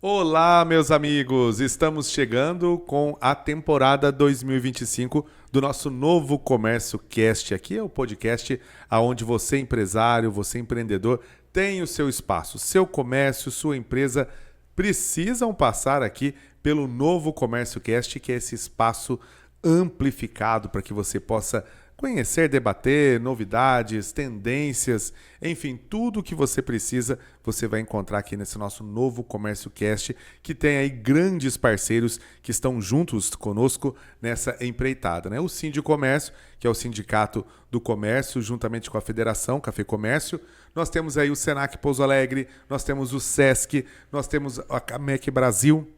Olá, meus amigos! Estamos chegando com a temporada 2025 do nosso novo Comércio Cast. Aqui é o podcast onde você, empresário, você, empreendedor, tem o seu espaço. Seu comércio, sua empresa precisam passar aqui pelo novo Comércio Cast, que é esse espaço amplificado para que você possa conhecer, debater novidades, tendências, enfim, tudo o que você precisa, você vai encontrar aqui nesse nosso novo Comércio Cast, que tem aí grandes parceiros que estão juntos conosco nessa empreitada, né? O Sindicomércio, que é o Sindicato do Comércio, juntamente com a Federação Café Comércio. Nós temos aí o Senac Pouso Alegre, nós temos o Sesc, nós temos a Camec Brasil.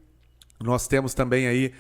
Nós temos também aí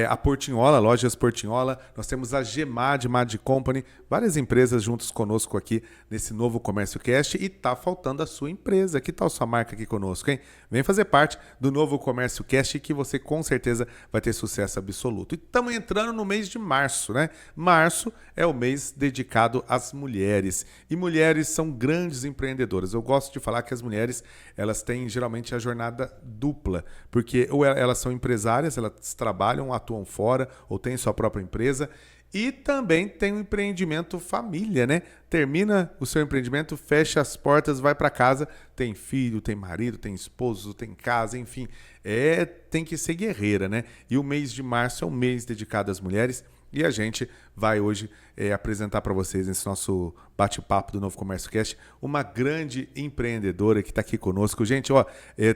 a Portinhola, Lojas Portinhola, nós temos a Gemad, Mad Company, várias empresas juntos conosco aqui nesse novo Comércio Cast e tá faltando a sua empresa. Que tal sua marca aqui conosco, hein? Vem fazer parte do novo Comércio Cast que você com certeza vai ter sucesso absoluto. E estamos entrando no mês de março, né? Março é o mês dedicado às mulheres e mulheres são grandes empreendedoras. Eu gosto de falar que as mulheres, elas têm geralmente a jornada dupla, porque ou elas são empresárias, elas trabalham, atuam fora ou têm sua própria empresa e também tem um empreendimento família, né? Termina o seu empreendimento, fecha as portas, vai para casa, tem filho, tem marido, tem esposo, tem casa, enfim, tem que ser guerreira, né? E o mês de março é um mês dedicado às mulheres. E a gente vai hoje apresentar para vocês, nesse nosso bate-papo do Novo Comércio Cast, uma grande empreendedora que está aqui conosco. Gente, ó,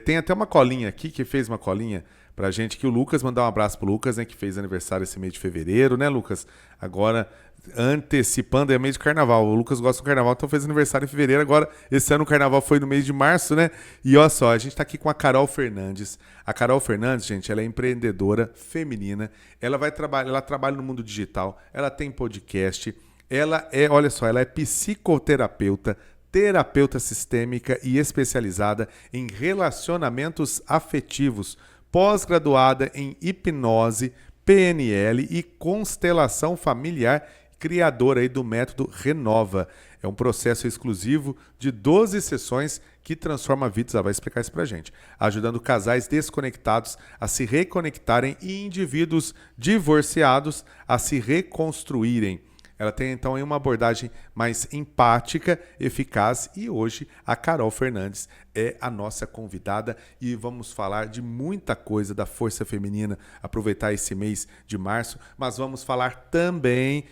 tem até uma colinha aqui, que fez uma colinha para a gente, que o Lucas, mandar um abraço pro Lucas, né, que fez aniversário esse mês de fevereiro, né, Lucas? Agora, antecipando, é mês de carnaval. O Lucas gosta do carnaval, então fez aniversário em fevereiro. Agora, esse ano o carnaval foi no mês de março, né? E olha só, a gente está aqui com a Carol Fernandes. A Carol Fernandes, gente, ela é empreendedora feminina. Ela trabalha no mundo digital, ela tem podcast, olha só, ela é psicoterapeuta, terapeuta sistêmica e especializada em relacionamentos afetivos, pós-graduada em hipnose, PNL e constelação familiar, criadora aí do método Renova. É um processo exclusivo de 12 sessões que transforma vidas, ela vai explicar isso pra gente, ajudando casais desconectados a se reconectarem e indivíduos divorciados a se reconstruírem. Ela tem então uma abordagem mais empática, eficaz e hoje a Carol Fernandes é a nossa convidada e vamos falar de muita coisa da força feminina, aproveitar esse mês de março, mas vamos falar também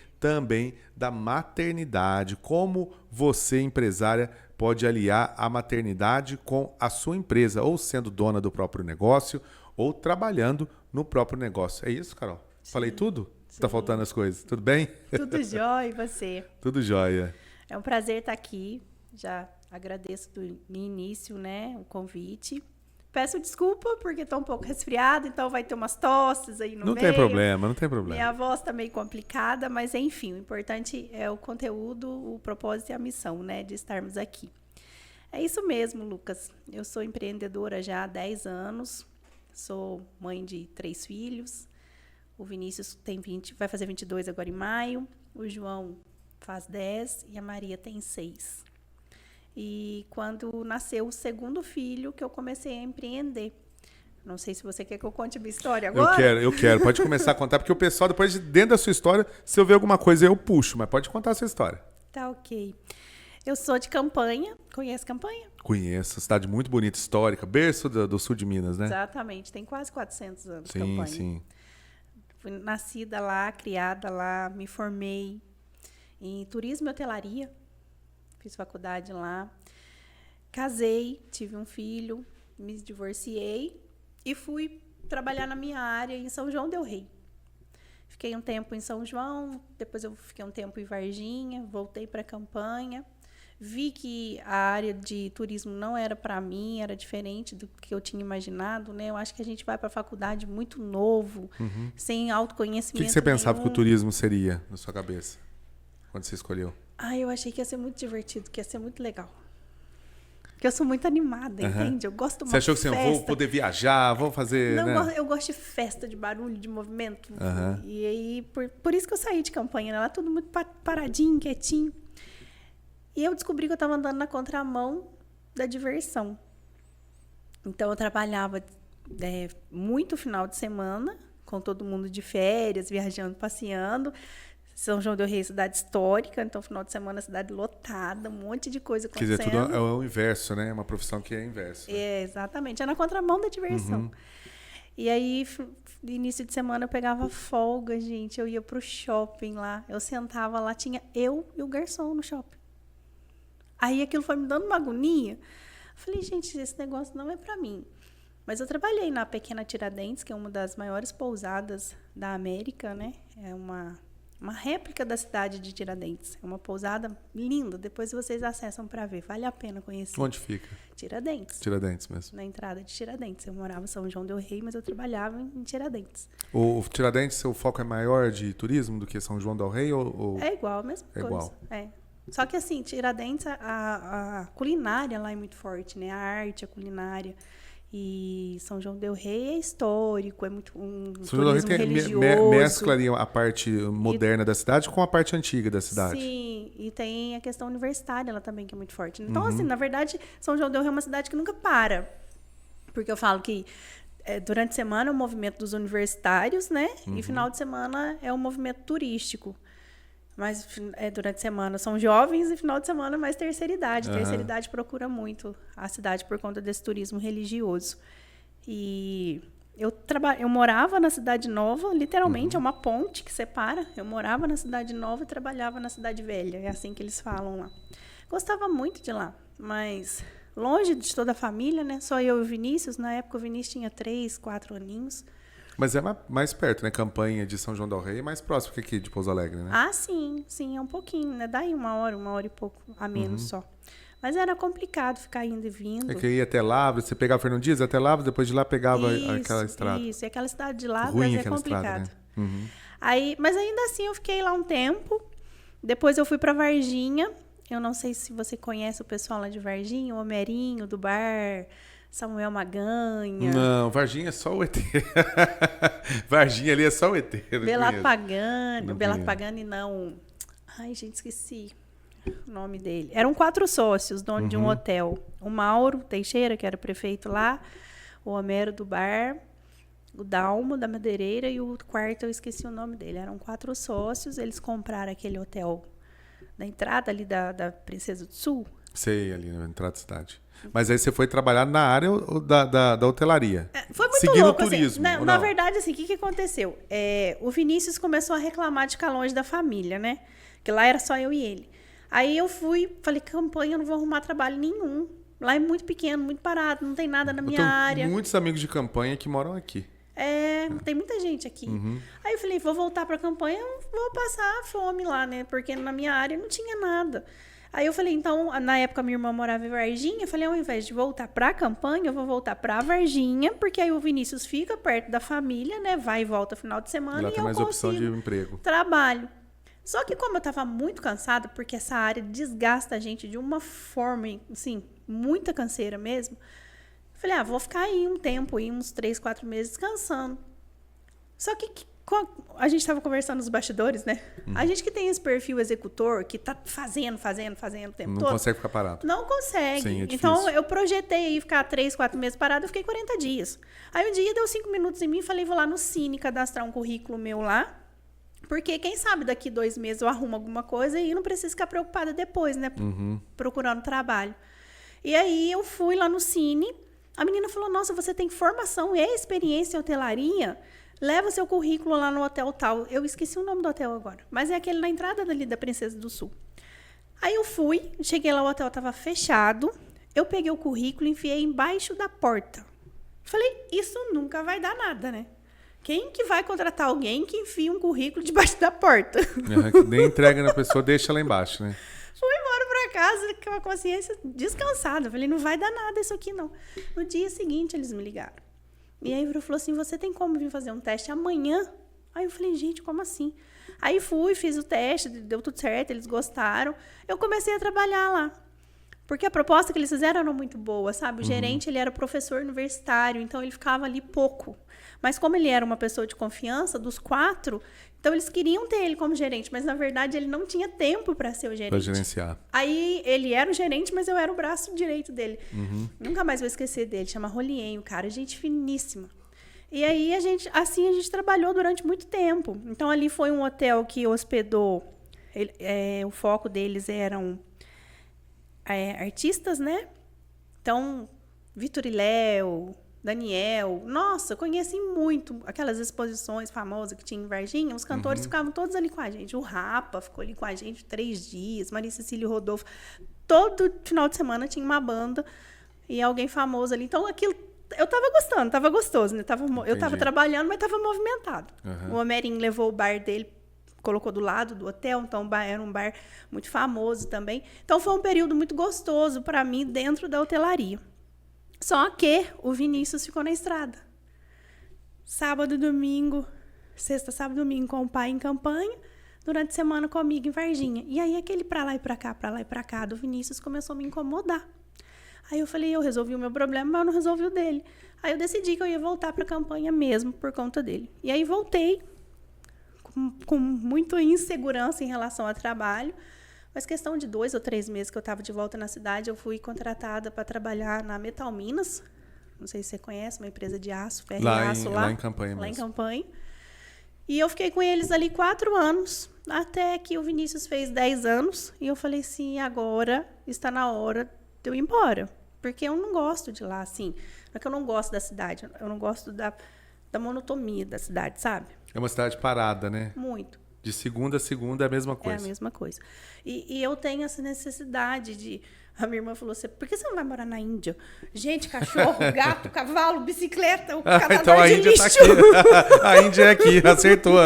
da maternidade, como você, empresária, pode aliar a maternidade com a sua empresa, ou sendo dona do próprio negócio, ou trabalhando no próprio negócio. É isso, Carol? Sim. Falei tudo? Sim. Tá faltando as coisas. Tudo bem? Tudo jóia, e você? Tudo jóia. É um prazer estar aqui. Já agradeço no início, né, o convite. Peço desculpa porque estou um pouco resfriada, então vai ter umas tosses aí no meio. Não tem problema. Minha voz está meio complicada, mas enfim, o importante é o conteúdo, o propósito e a missão, né, de estarmos aqui. É isso mesmo, Lucas. Eu sou empreendedora já há 10 anos, sou mãe de 3 filhos. O Vinícius tem 20, vai fazer 22 agora em maio, o João faz 10 e a Maria tem 6. E quando nasceu o segundo filho, que eu comecei a empreender. Não sei se você quer que eu conte a minha história agora. Eu quero. Pode começar a contar, porque o pessoal, depois, dentro da sua história, se eu ver alguma coisa, eu puxo. Mas pode contar a sua história. Tá, ok. Eu sou de Campanha. Conhece Campanha? Conheço. Cidade muito bonita, histórica. Berço do sul de Minas, né? Exatamente. Tem quase 400 anos, sim, Campanha. Sim. Fui nascida lá, criada lá, me formei em turismo e hotelaria. Fiz faculdade lá, casei, tive um filho, me divorciei e fui trabalhar na minha área em São João del Rei. Fiquei um tempo em São João, depois eu fiquei um tempo em Varginha, voltei para Campanha. Vi que a área de turismo não era para mim, era diferente do que eu tinha imaginado, né? Eu acho que a gente vai para a faculdade muito novo, sem autoconhecimento. O que você pensava nenhum. que o turismo seria na sua cabeça, quando você escolheu? Eu achei que ia ser muito divertido, que ia ser muito legal. Porque eu sou muito animada, entende? Eu gosto muito de Você achou que eu vou poder viajar, vou fazer... Não, né? eu gosto de festa, de barulho, de movimento. E aí, por isso que eu saí de Campanha, né? Lá tudo muito paradinho, quietinho. E eu descobri que eu estava andando na contramão da diversão. Então, eu trabalhava muito final de semana, com todo mundo de férias, viajando, passeando. São João del Rei, cidade histórica, então final de semana cidade lotada, um monte de coisa acontecendo. Quer dizer, tudo é o inverso, né? É uma profissão que é inverso. Né? Exatamente, é na contramão da diversão. E aí, início de semana, eu pegava folga, gente, eu ia pro shopping lá, eu sentava lá, tinha eu e o garçom no shopping. Aí aquilo foi me dando uma agonia. Falei, gente, esse negócio não é pra mim. Mas eu trabalhei na Pequena Tiradentes, que é uma das maiores pousadas da América, né? É uma réplica da cidade de Tiradentes. É uma pousada linda. Depois vocês acessam para ver. Vale a pena conhecer. Onde fica? Tiradentes. Tiradentes mesmo. Na entrada de Tiradentes. Eu morava em São João del Rei, mas eu trabalhava em Tiradentes. O Tiradentes, seu foco é maior de turismo do que São João del Rei? É igual, a mesma coisa. Igual. É. Só que assim, Tiradentes, a culinária lá é muito forte, né? A arte, a culinária. E São João del Rei é histórico, é muito São João del Rei religioso. Mescla ali a parte moderna da cidade com a parte antiga da cidade. Sim, e tem a questão universitária lá também, que é muito forte. Então, assim, na verdade, São João del Rei é uma cidade que nunca para. Porque eu falo que durante a semana é o movimento dos universitários, né? E final de semana é o movimento turístico. Mas durante a semana são jovens e final de semana mais terceira idade. Terceira idade procura muito a cidade por conta desse turismo religioso. E eu morava na Cidade Nova, literalmente, é uma ponte que separa. Eu morava na Cidade Nova e trabalhava na Cidade Velha. É assim que eles falam lá. Gostava muito de lá, mas longe de toda a família, né? Só eu e o Vinícius. Na época o Vinícius tinha 3, 4 aninhos. Mas é mais perto, né? Campanha de São João del Rei é mais próximo que aqui de Pouso Alegre, né? Ah, sim, é um pouquinho, né? Daí uma hora e pouco a menos só. Mas era complicado ficar indo e vindo. É que ia até Lavras, você pegava Fernão Dias até Lavras, depois de lá pegava aquela estrada. Isso, e aquela cidade de Lavras Ruim é aquela complicado. estrada, né? Aí, mas ainda assim eu fiquei lá um tempo. Depois eu fui para Varginha. Eu não sei se você conhece o pessoal lá de Varginha, o Homerinho do bar, Samuel Maganha. Não, Varginha é só o ET. Varginha ali é só o ET. Bela Pagani não. Ai, gente, esqueci o nome dele. Eram 4 sócios, dono de um hotel. O Mauro Teixeira, que era o prefeito lá, o Homero do bar, o Dalmo da Madeireira e o quarto eu esqueci o nome dele. Eram 4 sócios, eles compraram aquele hotel na entrada ali da Princesa do Sul. Sei, ali na entrada da cidade. Mas aí você foi trabalhar na área da hotelaria. Foi muito seguindo louco. o turismo, assim, na verdade, assim, o que aconteceu? O Vinícius começou a reclamar de ficar longe da família, né? Que lá era só eu e ele. Aí eu falei, campanha, eu não vou arrumar trabalho nenhum. Lá é muito pequeno, muito parado, não tem nada na minha área. Tem muitos amigos de campanha que moram aqui. Tem muita gente aqui. Aí eu falei, vou voltar pra campanha, vou passar fome lá, né? Porque na minha área não tinha nada. Aí eu falei, então, na época minha irmã morava em Varginha, eu falei, ao invés de voltar pra campanha, eu vou voltar pra Varginha, porque aí o Vinícius fica perto da família, né? Vai e volta final de semana Lá e tem eu mais opção de emprego. Trabalho. Só que como eu tava muito cansada, porque essa área desgasta a gente de uma forma, assim, muita canseira mesmo, eu falei, vou ficar aí um tempo, aí uns 3, 4 meses descansando. Só que a gente estava conversando nos bastidores, né? A gente que tem esse perfil executor, que tá fazendo o tempo todo. Não consegue ficar parado. Não consegue. Sim, é então, difícil. eu projetei aí ficar 3, 4 meses parado, eu fiquei 40 dias. Aí um dia deu 5 minutos em mim e falei, vou lá no Cine cadastrar um currículo meu lá, porque quem sabe daqui 2 meses eu arrumo alguma coisa e não preciso ficar preocupada depois, né? Procurando trabalho. E aí eu fui lá no Cine, a menina falou, nossa, você tem formação e experiência em hotelaria? Leva seu currículo lá no hotel tal. Eu esqueci o nome do hotel agora. Mas é aquele na entrada dali da Princesa do Sul. Aí eu fui, cheguei lá, o hotel estava fechado. Eu peguei o currículo e enfiei embaixo da porta. Falei, isso nunca vai dar nada, né? Quem que vai contratar alguém que enfia um currículo debaixo da porta? Nem entrega na pessoa, deixa lá embaixo, né? Fui embora pra casa com a consciência descansada. Falei, não vai dar nada isso aqui, não. No dia seguinte, eles me ligaram. E aí ele falou assim, você tem como vir fazer um teste amanhã? Aí eu falei, gente, como assim? Aí fui, fiz o teste, deu tudo certo, eles gostaram. Eu comecei a trabalhar lá. Porque a proposta que eles fizeram era muito boa, sabe? O gerente, ele era professor universitário, então ele ficava ali pouco. Mas como ele era uma pessoa de confiança, dos 4, então eles queriam ter ele como gerente, mas na verdade ele não tinha tempo para ser o gerente. Para gerenciar. Aí ele era o gerente, mas eu era o braço direito dele. Nunca mais vou esquecer dele, chama Rolien, o cara, gente finíssima. E aí a gente trabalhou durante muito tempo. Então ali foi um hotel que hospedou, o foco deles eram artistas, né? Então, Vitor e Léo, Daniel, nossa, conheci muito aquelas exposições famosas que tinha em Varginha, os cantores ficavam todos ali com a gente, o Rapa ficou ali com a gente 3 dias, Maria Cecília e Rodolfo, todo final de semana tinha uma banda e alguém famoso ali, então aquilo, eu tava gostando, tava gostoso, né? Eu tava trabalhando, mas tava movimentado. O Homerinho levou o bar dele, colocou do lado do hotel, então era um bar muito famoso também. Então foi um período muito gostoso para mim dentro da hotelaria. Só que o Vinícius ficou na estrada. Sábado, domingo, sexta, sábado, domingo com o pai em Campanha, durante a semana comigo em Varginha. E aí aquele pra lá e pra cá do Vinícius começou a me incomodar. Aí eu falei, eu resolvi o meu problema, mas eu não resolvi o dele. Aí eu decidi que eu ia voltar pra Campanha mesmo por conta dele. E aí voltei com muita insegurança em relação ao trabalho, mas questão de 2 ou 3 meses que eu estava de volta na cidade, eu fui contratada para trabalhar na Metal Minas, não sei se você conhece, uma empresa de aço, ferro e aço lá. Lá em Campanha mesmo. Lá em Campanha. E eu fiquei com eles ali 4 anos, até que o Vinícius fez 10 anos, e eu falei assim, agora está na hora de eu ir embora, porque eu não gosto de lá, assim, não é que eu não gosto da cidade, eu não gosto da monotonia da cidade, sabe? É uma cidade parada, né? Muito. De segunda a segunda é a mesma coisa. É a mesma coisa. E eu tenho essa necessidade de... A minha irmã falou assim, por que você não vai morar na Índia? Gente, cachorro, gato, cavalo, bicicleta, o catador então a de Índia lixo. tá aqui. A Índia é aqui. Acertou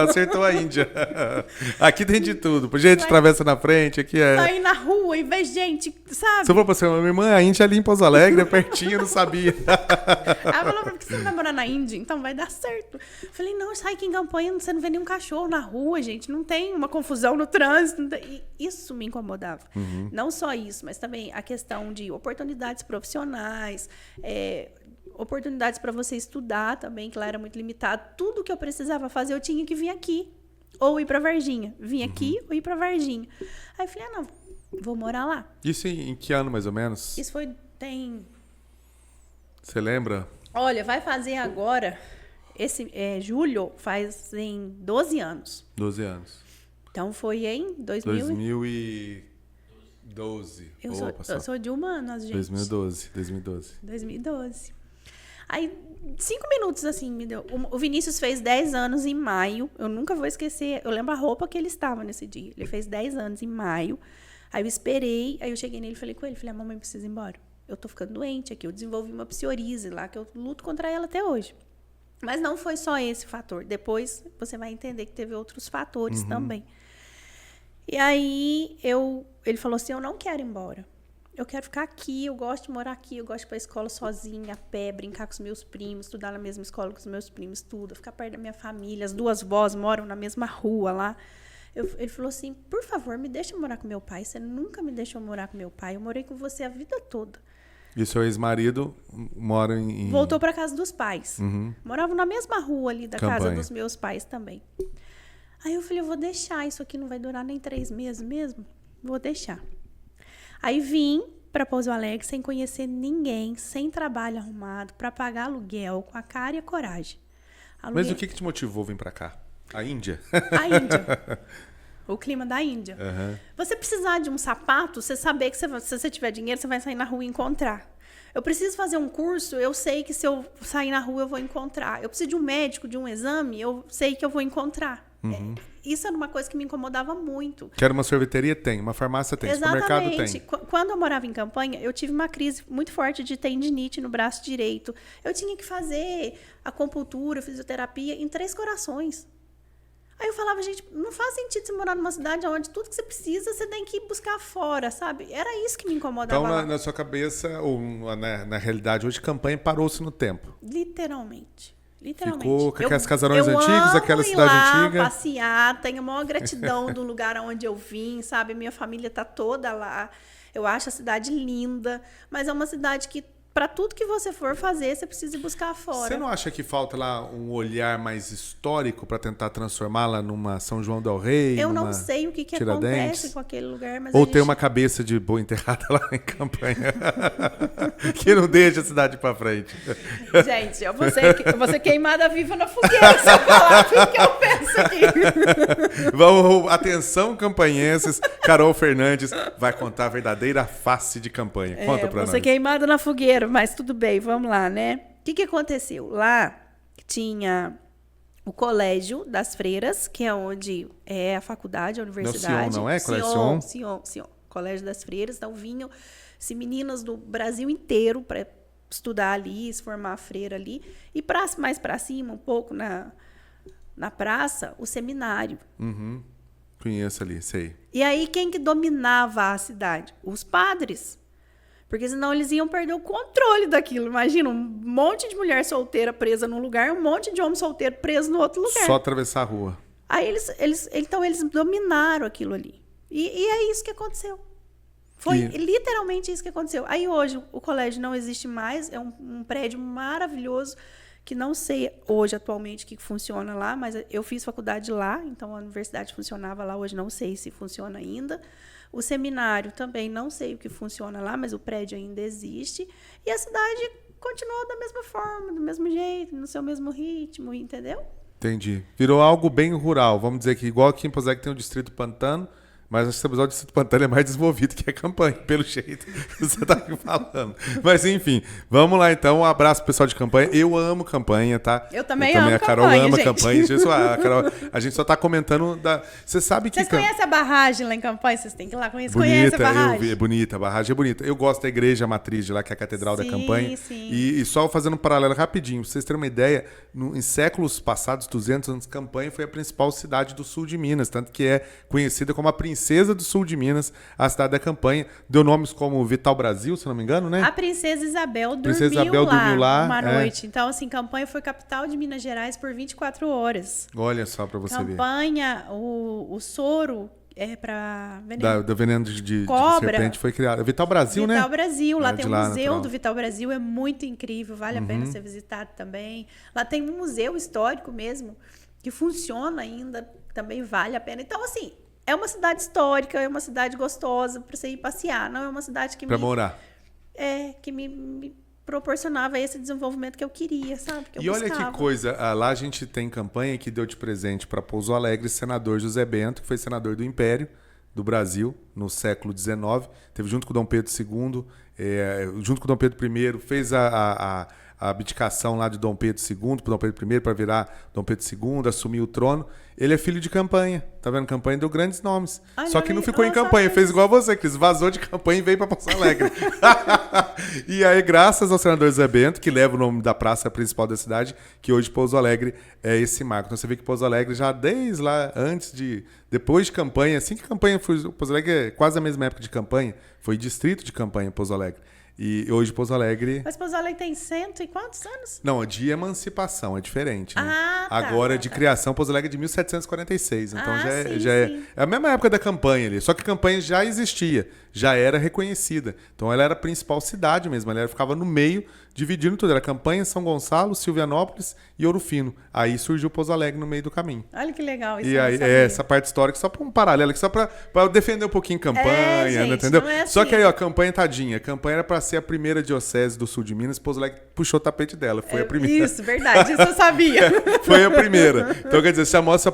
a Índia. Aqui tem de tudo. Gente atravessa na frente, aqui é... Sair na rua e ver gente, sabe? Se eu for pra você, minha irmã, a Índia é ali em Pouso Alegre, é pertinho, eu não sabia. Ela falou, por que você não vai morar na Índia? Então vai dar certo. Eu falei, não, sai aqui em Campanha, você não vê nenhum cachorro na rua, gente. Não tem uma confusão no trânsito. E isso me incomodava. Não só isso, mas também a questão de oportunidades profissionais, oportunidades para você estudar também, que lá era muito limitado. Tudo que eu precisava fazer, eu tinha que vir aqui. Ou ir para Varginha. Vim aqui ou ir para Varginha. Aí eu falei, não, vou morar lá. Isso em que ano, mais ou menos? Isso tem... Você lembra? Olha, vai fazer agora, julho, fazem 12 anos. 12 anos. Então foi em 2012. Eu sou de humanas, gente. 2012. Aí, 5 minutos, assim, me deu. O Vinícius fez 10 anos em maio. Eu nunca vou esquecer. Eu lembro a roupa que ele estava nesse dia. Ele fez 10 anos em maio. Aí eu esperei. Aí eu cheguei nele e falei com ele. Falei, a mamãe precisa ir embora. Eu tô ficando doente aqui. Eu desenvolvi uma psoríase lá, que eu luto contra ela até hoje. Mas não foi só esse fator. Depois você vai entender que teve outros fatores também. E aí, ele falou assim, eu não quero ir embora. Eu quero ficar aqui, eu gosto de morar aqui, eu gosto de ir para a escola sozinha, a pé, brincar com os meus primos, estudar na mesma escola com os meus primos, tudo, ficar perto da minha família. As 2 vós moram na mesma rua lá. Ele falou assim, por favor, me deixa morar com meu pai. Você nunca me deixou morar com meu pai. Eu morei com você a vida toda. E o seu ex-marido mora em... Voltou para casa dos pais. Moravam na mesma rua ali da Campanha. casa dos meus pais também. Aí eu falei, eu vou deixar, isso aqui não vai durar nem 3 meses mesmo. Vou deixar. Aí vim para Pouso Alegre sem conhecer ninguém, sem trabalho arrumado, para pagar aluguel, com a cara e a coragem. Mas o que te motivou a vir para cá? A Índia? A Índia. O clima da Índia. Você precisar de um sapato, você saber que se você tiver dinheiro, você vai sair na rua e encontrar. Eu preciso fazer um curso, eu sei que se eu sair na rua eu vou encontrar. Eu preciso de um médico, de um exame, eu sei que eu vou encontrar. Isso era uma coisa que me incomodava muito. Quero uma sorveteria? Tem. Uma farmácia? Tem. Supermercado? Tem. Quando eu morava em Campanha, eu tive uma crise muito forte de tendinite no braço direito. Eu tinha que fazer acupuntura, fisioterapia em 3 Corações. Aí eu falava, gente, não faz sentido você morar numa cidade onde tudo que você precisa, você tem que ir buscar fora, sabe? Era isso que me incomodava. Então, na sua cabeça, ou na realidade, hoje, Campanha parou-se no tempo. Literalmente. Ficou com aqueles casarões antigos, aquela cidade antiga. Passear, tenho a maior gratidão do lugar onde eu vim, sabe? Minha família tá toda lá. Eu acho a cidade linda, mas é uma cidade que, para tudo que você for fazer, você precisa ir buscar fora. Você não acha que falta lá um olhar mais histórico para tentar transformá-la numa São João del Rei? Eu não sei o que acontece com aquele lugar, mas ou tem uma cabeça de boa enterrada lá em Campanha que não deixa a cidade para frente. Gente, eu vou ser queimada viva na fogueira se eu falar tudo que eu penso aqui. Vamos, atenção, campanhenses. Carol Fernandes vai contar a verdadeira face de Campanha. Conta para nós. Vou ser queimada na fogueira, mas tudo bem, vamos lá, né? O que aconteceu? Lá tinha o Colégio das Freiras, que é onde é a faculdade, a universidade. Não, Sion, não é? Colégio Sion. Colégio das Freiras. Então, vinham meninas do Brasil inteiro para estudar ali, se formar freira ali. E mais para cima, um pouco na praça, o seminário. Uhum. Conheço ali, sei. E aí, quem que dominava a cidade? Os padres. Porque senão eles iam perder o controle daquilo. Imagina, um monte de mulher solteira presa num lugar, um monte de homem solteiro preso no outro lugar. Só atravessar a rua. Aí então eles dominaram aquilo ali. E é isso que aconteceu. Foi literalmente isso que aconteceu. Aí hoje o colégio não existe mais, é um prédio maravilhoso, que não sei hoje atualmente o que funciona lá, mas eu fiz faculdade lá, então a universidade funcionava lá, hoje não sei se funciona ainda. O seminário também não sei o que funciona lá, mas o prédio ainda existe. E a cidade continua da mesma forma, do mesmo jeito, no seu mesmo ritmo, entendeu? Entendi. Virou algo bem rural. Vamos dizer que igual aqui em Pouso Alegre tem o Distrito Pantano, mas esse episódio do Distrito Pantano é mais desenvolvido que a Campanha, pelo jeito que você está aqui falando. Mas enfim, vamos lá então. Um abraço pro pessoal de Campanha. Eu amo Campanha, tá? Eu também amo a Carol Campanha, ama gente. Campanha. A gente só tá comentando da... Você sabe que... Vocês conhecem a barragem lá em Campanha? Vocês têm que ir lá conhecer. Bonita, Conhece a barragem? eu vi, é bonita, a barragem é bonita. Eu gosto da igreja matriz de lá, que é a Catedral da Campanha. Sim. E só fazendo um paralelo rapidinho, pra vocês terem uma ideia, em séculos passados, 200 anos, Campanha foi a principal cidade do sul de Minas, tanto que é conhecida como a princesa do sul de Minas, a cidade da Campanha. Deu nomes como Vital Brasil, se não me engano, né? A Princesa Isabel dormiu lá uma noite. Então, assim, Campanha foi capital de Minas Gerais por 24 horas. Olha só pra você ver. Campanha, o soro é para veneno. Do veneno de cobra. serpente foi criado. Vital Brasil, né? Vital Brasil. Lá tem um museu natural. do Vital Brasil, é muito incrível, vale a pena ser visitado também. Lá tem um museu histórico mesmo, que funciona ainda, também vale a pena. Então, assim, é uma cidade histórica, é uma cidade gostosa para você ir passear. Não é uma cidade que morar. Que me proporcionava esse desenvolvimento que eu queria, sabe? Que eu buscava. Olha que coisa, lá a gente tem Campanha que deu de presente para Pouso Alegre o senador José Bento, que foi senador do Império do Brasil no século XIX. Teve junto com Dom Pedro II, junto com Dom Pedro I, fez a abdicação lá de Dom Pedro II para Dom Pedro I para virar Dom Pedro II, assumir o trono. Ele é filho de Campanha. Tá vendo? Campanha deu grandes nomes. Só que não ficou em Campanha. Fez igual você, Cris. Vazou de Campanha e veio para Pouso Alegre. E aí, graças ao senador Zé Bento, que leva o nome da praça principal da cidade, que hoje Pouso Alegre é esse marco. Então você vê que Pouso Alegre já desde lá, depois de Campanha, assim que Campanha foi... Pouso Alegre é quase a mesma época de Campanha. Foi distrito de Campanha, Pouso Alegre. E hoje Pouso Alegre... Mas Pouso Alegre tem 100 e quantos anos? Não, de emancipação é diferente, né? Tá. Agora, de criação, Pouso Alegre é de 1746. Então já sim. é a mesma época da Campanha ali. Só que a Campanha já existia, já era reconhecida. Então ela era a principal cidade mesmo. Ela ficava no meio, dividindo tudo. Era Campanha, São Gonçalo, Silvianópolis e Ouro Fino. Aí surgiu Pouso Alegre no meio do caminho. Olha que legal isso. E aí, essa parte histórica, só para um paralelo, só para defender um pouquinho Campanha, gente, entendeu? não é assim. Só que aí, ó, Campanha tadinha. Campanha era para ser a primeira diocese do sul de Minas, Pouso Alegre puxou o tapete dela. Foi a primeira. Isso, verdade, isso eu sabia. Foi a primeira. Então, quer dizer, você já mostra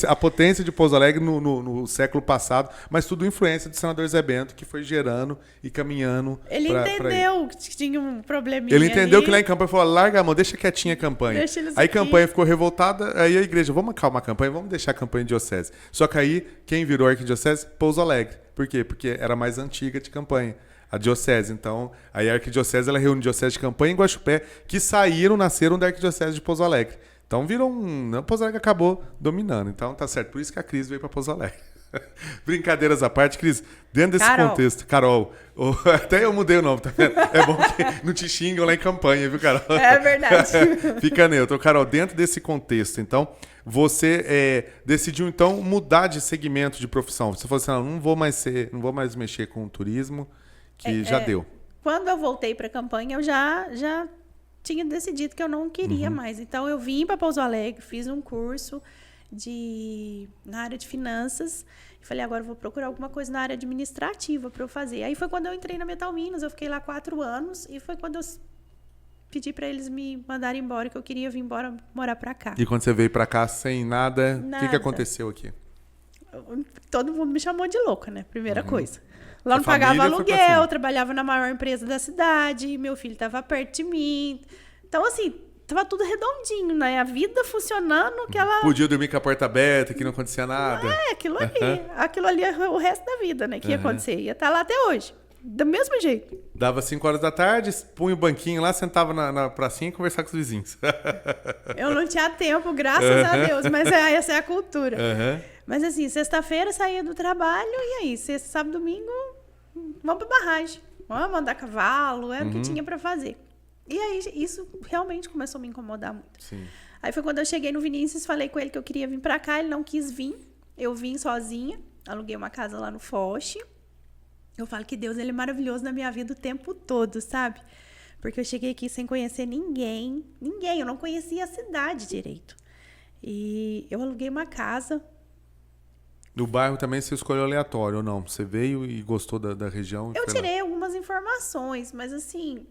a potência de Pouso Alegre no século passado, mas tudo influência do senador Zé Bento, que foi gerando e caminhando. Ele entendeu que tinha um probleminha. Ele entendeu ali. que lá em Campanha falou: larga a mão, deixa quietinha a Campanha. Aí Campanha ficou revoltada, aí a igreja, vamos acalmar a Campanha, vamos deixar a Campanha em diocese. Só que aí, quem virou arquidiocese? Pouso Alegre. Por quê? Porque era mais antiga de Campanha. A diocese. Então, aí a arquidiocese, ela reúne diocese de Campanha e Guaxupé, que nasceram da arquidiocese de Pouso Alegre. Então virou Pouso Alegre acabou dominando. Então tá certo. Por isso que a Cris veio para Pouso Alegre. Brincadeiras à parte, Cris, dentro desse contexto, Carol, até eu mudei o nome, tá vendo? É bom que não te xingam lá em Campanha, viu, Carol? É verdade. Fica neutro. Carol, dentro desse contexto, então, você decidiu, então, mudar de segmento de profissão. Você falou assim, não vou mais mexer com o turismo, que já deu. Quando eu voltei para a campanha, eu já tinha decidido que eu não queria mais. Então, eu vim para Pouso Alegre, fiz um curso na área de finanças. E falei, agora eu vou procurar alguma coisa na área administrativa para eu fazer. Aí foi quando eu entrei na Metal Minas, eu fiquei lá 4 anos. E foi quando eu pedi para eles me mandarem embora, que eu queria vir embora morar para cá. E quando você veio para cá sem nada, o que aconteceu aqui? Todo mundo me chamou de louca, né? Primeira coisa. Lá não pagava aluguel, trabalhava na maior empresa da cidade, meu filho estava perto de mim. Então, assim, tava tudo redondinho, né? A vida funcionando, que ela... Podia dormir com a porta aberta, que não acontecia nada. Aquilo ali. Aquilo ali é o resto da vida, né? Que ia acontecer. Ia estar lá até hoje. Do mesmo jeito. Dava 5 horas da tarde, punha o banquinho lá, sentava na pracinha e conversava com os vizinhos. Eu não tinha tempo, graças a Deus, mas essa é a cultura. Mas assim, sexta-feira saía do trabalho e aí, sexta, sábado, domingo, vamos pra barragem. Vamos andar a cavalo, era o que tinha pra fazer. E aí, isso realmente começou a me incomodar muito. Sim. Aí foi quando eu cheguei no Vinícius, falei com ele que eu queria vir pra cá, ele não quis vir. Eu vim sozinha, aluguei uma casa lá no Foch. Eu falo que Deus, ele é maravilhoso na minha vida o tempo todo, sabe? Porque eu cheguei aqui sem conhecer ninguém, eu não conhecia a cidade direito. E eu aluguei uma casa. No bairro também você escolheu aleatório ou não? Você veio e gostou da região? Eu tirei algumas informações, mas assim,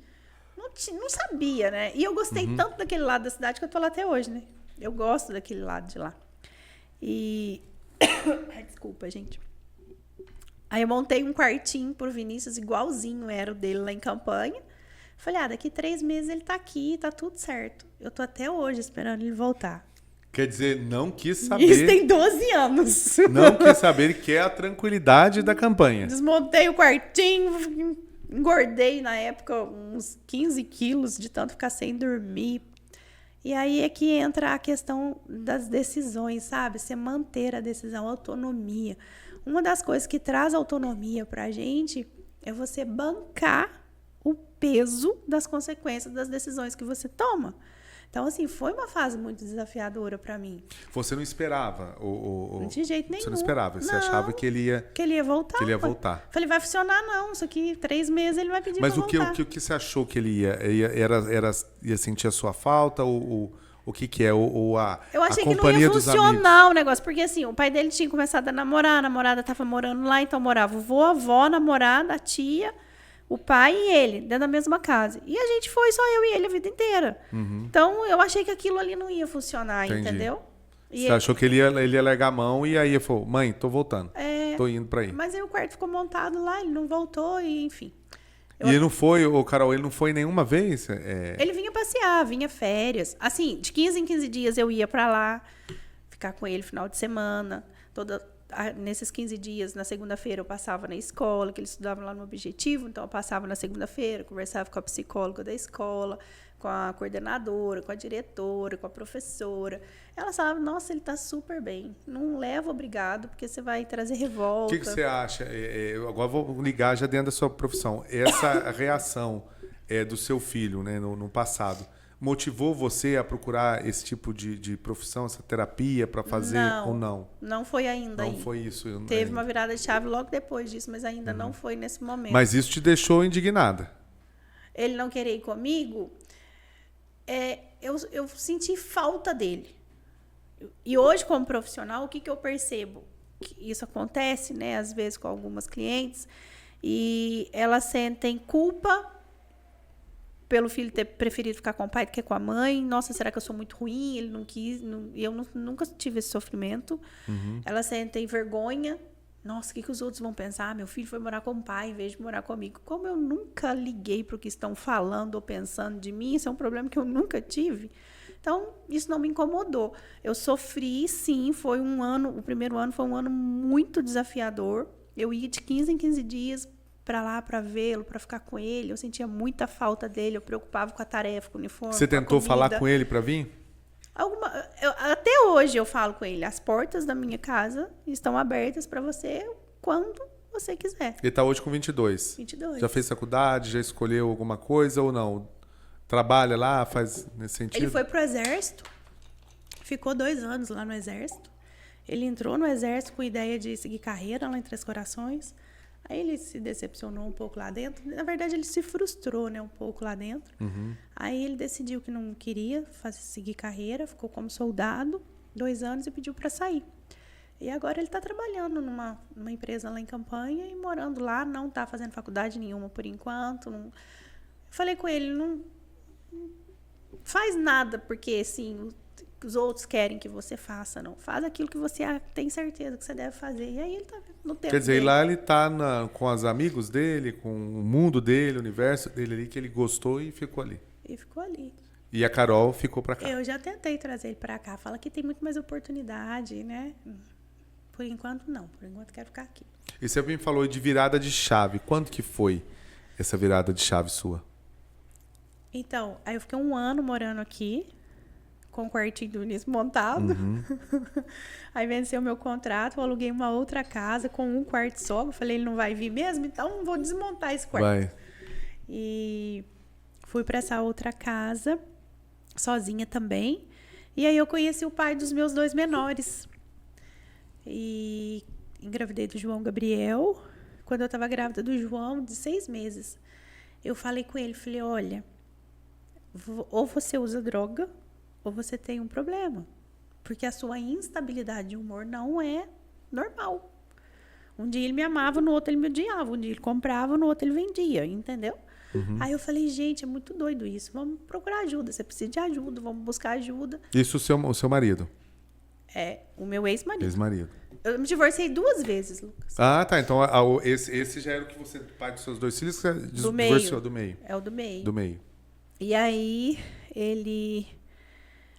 não sabia, né? E eu gostei tanto daquele lado da cidade que eu tô lá até hoje, né? Eu gosto daquele lado de lá. E... Ai, desculpa, gente. Aí eu montei um quartinho pro Vinícius, igualzinho era o dele lá em campanha. Falei, daqui 3 meses ele tá aqui, tá tudo certo. Eu tô até hoje esperando ele voltar. Quer dizer, não quis saber... Isso tem 12 anos. Não quis saber, ele quer a tranquilidade da campanha. Desmontei o quartinho, engordei na época uns 15 quilos de tanto ficar sem dormir. E aí é que entra a questão das decisões, sabe? Você manter a decisão, a autonomia. Uma das coisas que traz autonomia pra gente é você bancar o peso das consequências das decisões que você toma. Então, assim, foi uma fase muito desafiadora pra mim. Você não esperava? De jeito nenhum. Você não esperava? Você achava que ele ia... Que ele ia voltar. Que ele ia voltar. Falei, vai funcionar não. Isso aqui, 3 meses ele vai pedir pra voltar. Mas o que você achou que ele ia sentir a sua falta? O que é? Eu achei a que não ia funcionar o negócio. Porque, assim, o pai dele tinha começado a namorar. A namorada tava morando lá. Então, morava o vô, a avó, a namorada, a tia... O pai e ele, dentro da mesma casa. E a gente foi só eu e ele a vida inteira. Então, eu achei que aquilo ali não ia funcionar, entendeu? Você achou que ele ia largar a mão e aí ele falou, mãe, tô voltando. Tô indo pra aí. Mas aí o quarto ficou montado lá, ele não voltou e enfim. E ele não foi, Carol, ele não foi nenhuma vez? Ele vinha passear, vinha férias. Assim, de 15 em 15 dias eu ia pra lá, ficar com ele final de semana, nesses 15 dias, na segunda-feira eu passava na escola, que ele estudava lá no Objetivo, então eu passava na segunda-feira, conversava com a psicóloga da escola, com a coordenadora, com a diretora, com a professora. Ela falava, nossa, ele está super bem, não leva obrigado, porque você vai trazer revolta. O que você acha? Eu agora vou ligar já dentro da sua profissão. Essa reação do seu filho, né, no passado, motivou você a procurar esse tipo de profissão, essa terapia para fazer ou não? Não foi ainda. Não foi isso. Teve uma virada de chave logo depois disso, mas ainda não foi nesse momento. Mas isso te deixou indignada? Ele não querer ir comigo, eu senti falta dele. E hoje, como profissional, o que eu percebo? Que isso acontece, né, às vezes com algumas clientes, e elas sentem culpa pelo filho ter preferido ficar com o pai do que com a mãe. Nossa, será que eu sou muito ruim? Ele não quis. Eu nunca tive esse sofrimento. Elas sentem vergonha. Nossa, o que os outros vão pensar? Meu filho foi morar com o pai em vez de morar comigo. Como eu nunca liguei para o que estão falando ou pensando de mim, isso é um problema que eu nunca tive. Então, isso não me incomodou. Eu sofri, sim. Foi o primeiro ano foi um ano muito desafiador. Eu ia de 15 em 15 dias para lá, para vê-lo, para ficar com ele. Eu sentia muita falta dele, eu preocupava com a tarefa, com o uniforme. Você tentou falar com ele para vir? Até hoje eu falo com ele, as portas da minha casa estão abertas para você quando você quiser. Ele está hoje com 22. 22. Já fez faculdade, já escolheu alguma coisa ou não? Trabalha lá, faz nesse sentido? Ele foi pro exército, ficou 2 anos lá no exército. Ele entrou no exército com a ideia de seguir carreira lá em Três Corações. Aí ele se decepcionou um pouco lá dentro. Na verdade, ele se frustrou, né, um pouco lá dentro. Aí ele decidiu que não queria seguir carreira, ficou como soldado 2 anos e pediu para sair. E agora ele está trabalhando numa empresa lá em Campanha e morando lá, não está fazendo faculdade nenhuma por enquanto. Não... Falei com ele, não faz nada porque assim, os outros querem que você faça, não. Faz aquilo que você tem certeza que você deve fazer. E aí ele está no tempo Quer dizer, dele. lá ele tá com os amigos dele, com o mundo dele, o universo dele ali, que ele gostou e ficou ali. E ficou ali. E a Carol ficou pra cá. Eu já tentei trazer ele para cá. Fala que tem muito mais oportunidade, né? Por enquanto, não. Por enquanto, quero ficar aqui. E você me falou de virada de chave. Quando que foi essa virada de chave sua? Então, aí eu fiquei 1 ano morando aqui, com o quartinho do Vinícius montado. Aí venceu o meu contrato, eu aluguei uma outra casa com 1 quarto só. Eu falei, ele não vai vir mesmo? Então, vou desmontar esse quarto. Vai. E fui para essa outra casa, sozinha também. E aí eu conheci o pai dos meus 2 menores. E engravidei do João Gabriel. Quando eu estava grávida do João, de 6 meses, eu falei com ele, falei, olha, ou você usa droga, ou você tem um problema. Porque a sua instabilidade de humor não é normal. Um dia ele me amava, no outro ele me odiava. Um dia ele comprava, no outro ele vendia, entendeu? Aí eu falei, gente, é muito doido isso. Vamos procurar ajuda. Você precisa de ajuda, vamos buscar ajuda. Isso o seu marido? É, o meu ex-marido. Ex-marido. Eu me divorciei 2 vezes, Lucas. Ah, tá. Então esse já era o que você, pai dos seus 2 filhos, que você Do divorciou meio. do meio. É o do meio. Do meio. E aí, ele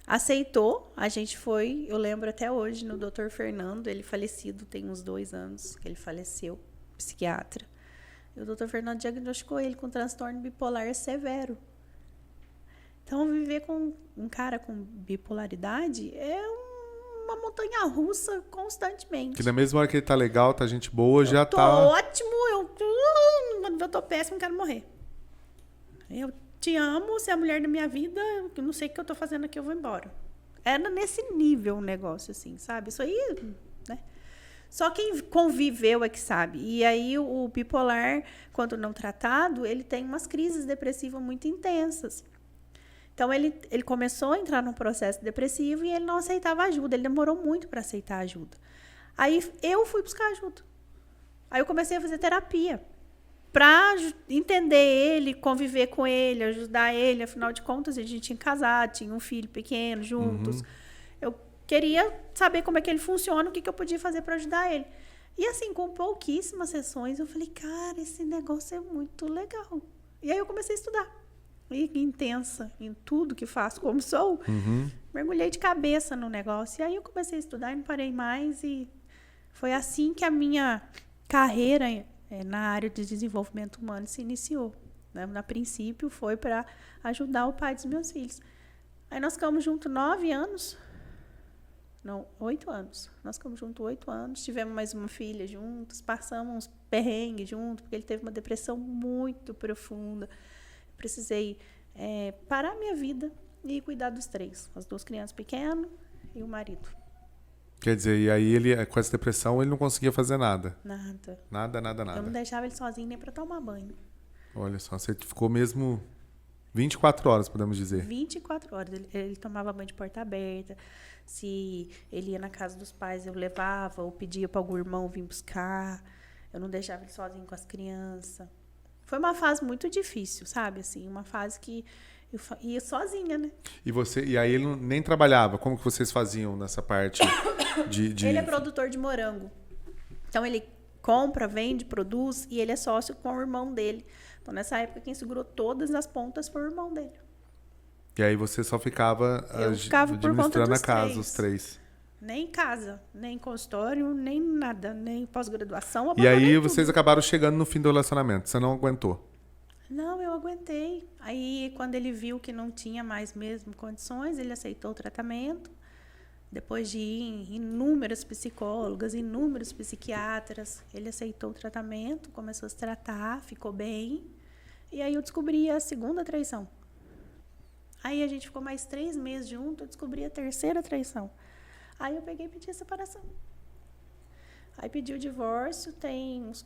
aceitou. A gente foi, eu lembro até hoje, no Dr. Fernando. Ele falecido, tem uns 2 anos que ele faleceu, psiquiatra. E o Dr. Fernando diagnosticou ele com transtorno bipolar severo. Então, viver com um cara com bipolaridade é uma montanha russa constantemente. Que na mesma hora que ele tá legal, tá gente boa, já Tô tá... ótimo, quando eu tô péssimo, quero morrer. Eu te amo, você é a mulher da minha vida, eu não sei o que eu tô fazendo aqui, eu vou embora. Era nesse nível um negócio assim, sabe? Isso aí, né? Só quem conviveu é que sabe. E aí o bipolar, quando não tratado, ele tem umas crises depressivas muito intensas. Então ele começou a entrar num processo depressivo e ele não aceitava ajuda. Ele demorou muito para aceitar ajuda. Aí eu fui buscar ajuda. Aí eu comecei a fazer terapia para entender ele, conviver com ele, ajudar ele. Afinal de contas, a gente tinha casado, tinha um filho pequeno juntos. Eu queria saber como é que ele funciona, o que eu podia fazer para ajudar ele. E assim, com pouquíssimas sessões, eu falei, cara, esse negócio é muito legal. E aí eu comecei a estudar. E intensa em tudo que faço, como sou. Mergulhei de cabeça no negócio. E aí eu comecei a estudar e não parei mais. E foi assim que a minha carreira na área de desenvolvimento humano se iniciou. Né? Na princípio, foi para ajudar o pai dos meus filhos. Aí nós ficamos juntos 9 anos. Não, 8 anos. Nós ficamos juntos 8 anos. Tivemos mais uma filha juntos. Passamos uns perrengues juntos, porque ele teve uma depressão muito profunda. Precisei parar minha vida e cuidar dos 3. As 2 crianças pequenas e o marido. Quer dizer, e aí ele, com essa depressão, ele não conseguia fazer nada? Nada. Nada. Eu não deixava ele sozinho nem para tomar banho. Olha só, você ficou mesmo 24 horas, podemos dizer. 24 horas. Ele tomava banho de porta aberta. Se ele ia na casa dos pais, eu levava ou pedia para algum irmão vir buscar. Eu não deixava ele sozinho com as crianças. Foi uma fase muito difícil, sabe? Assim, uma fase que eu ia sozinha, né? E aí ele nem trabalhava? Como que vocês faziam nessa parte de... Ele é produtor de morango. Então, ele compra, vende, produz e ele é sócio com o irmão dele. Então, nessa época, quem segurou todas as pontas foi o irmão dele. E aí você só ficava, administrando a casa, os 3. Nem casa, nem consultório, nem nada, nem pós-graduação. E aí tudo. vocês acabaram chegando no fim do relacionamento. Você não aguentou? Não, eu aguentei. Aí, quando ele viu que não tinha mais mesmo condições, ele aceitou o tratamento. Depois de ir em inúmeras psicólogas, inúmeros psiquiatras, ele aceitou o tratamento, começou a se tratar, ficou bem. E aí eu descobri a 2ª traição. Aí a gente ficou mais 3 meses junto, eu descobri a 3ª traição. Aí eu peguei e pedi a separação. Aí pedi o divórcio, tem uns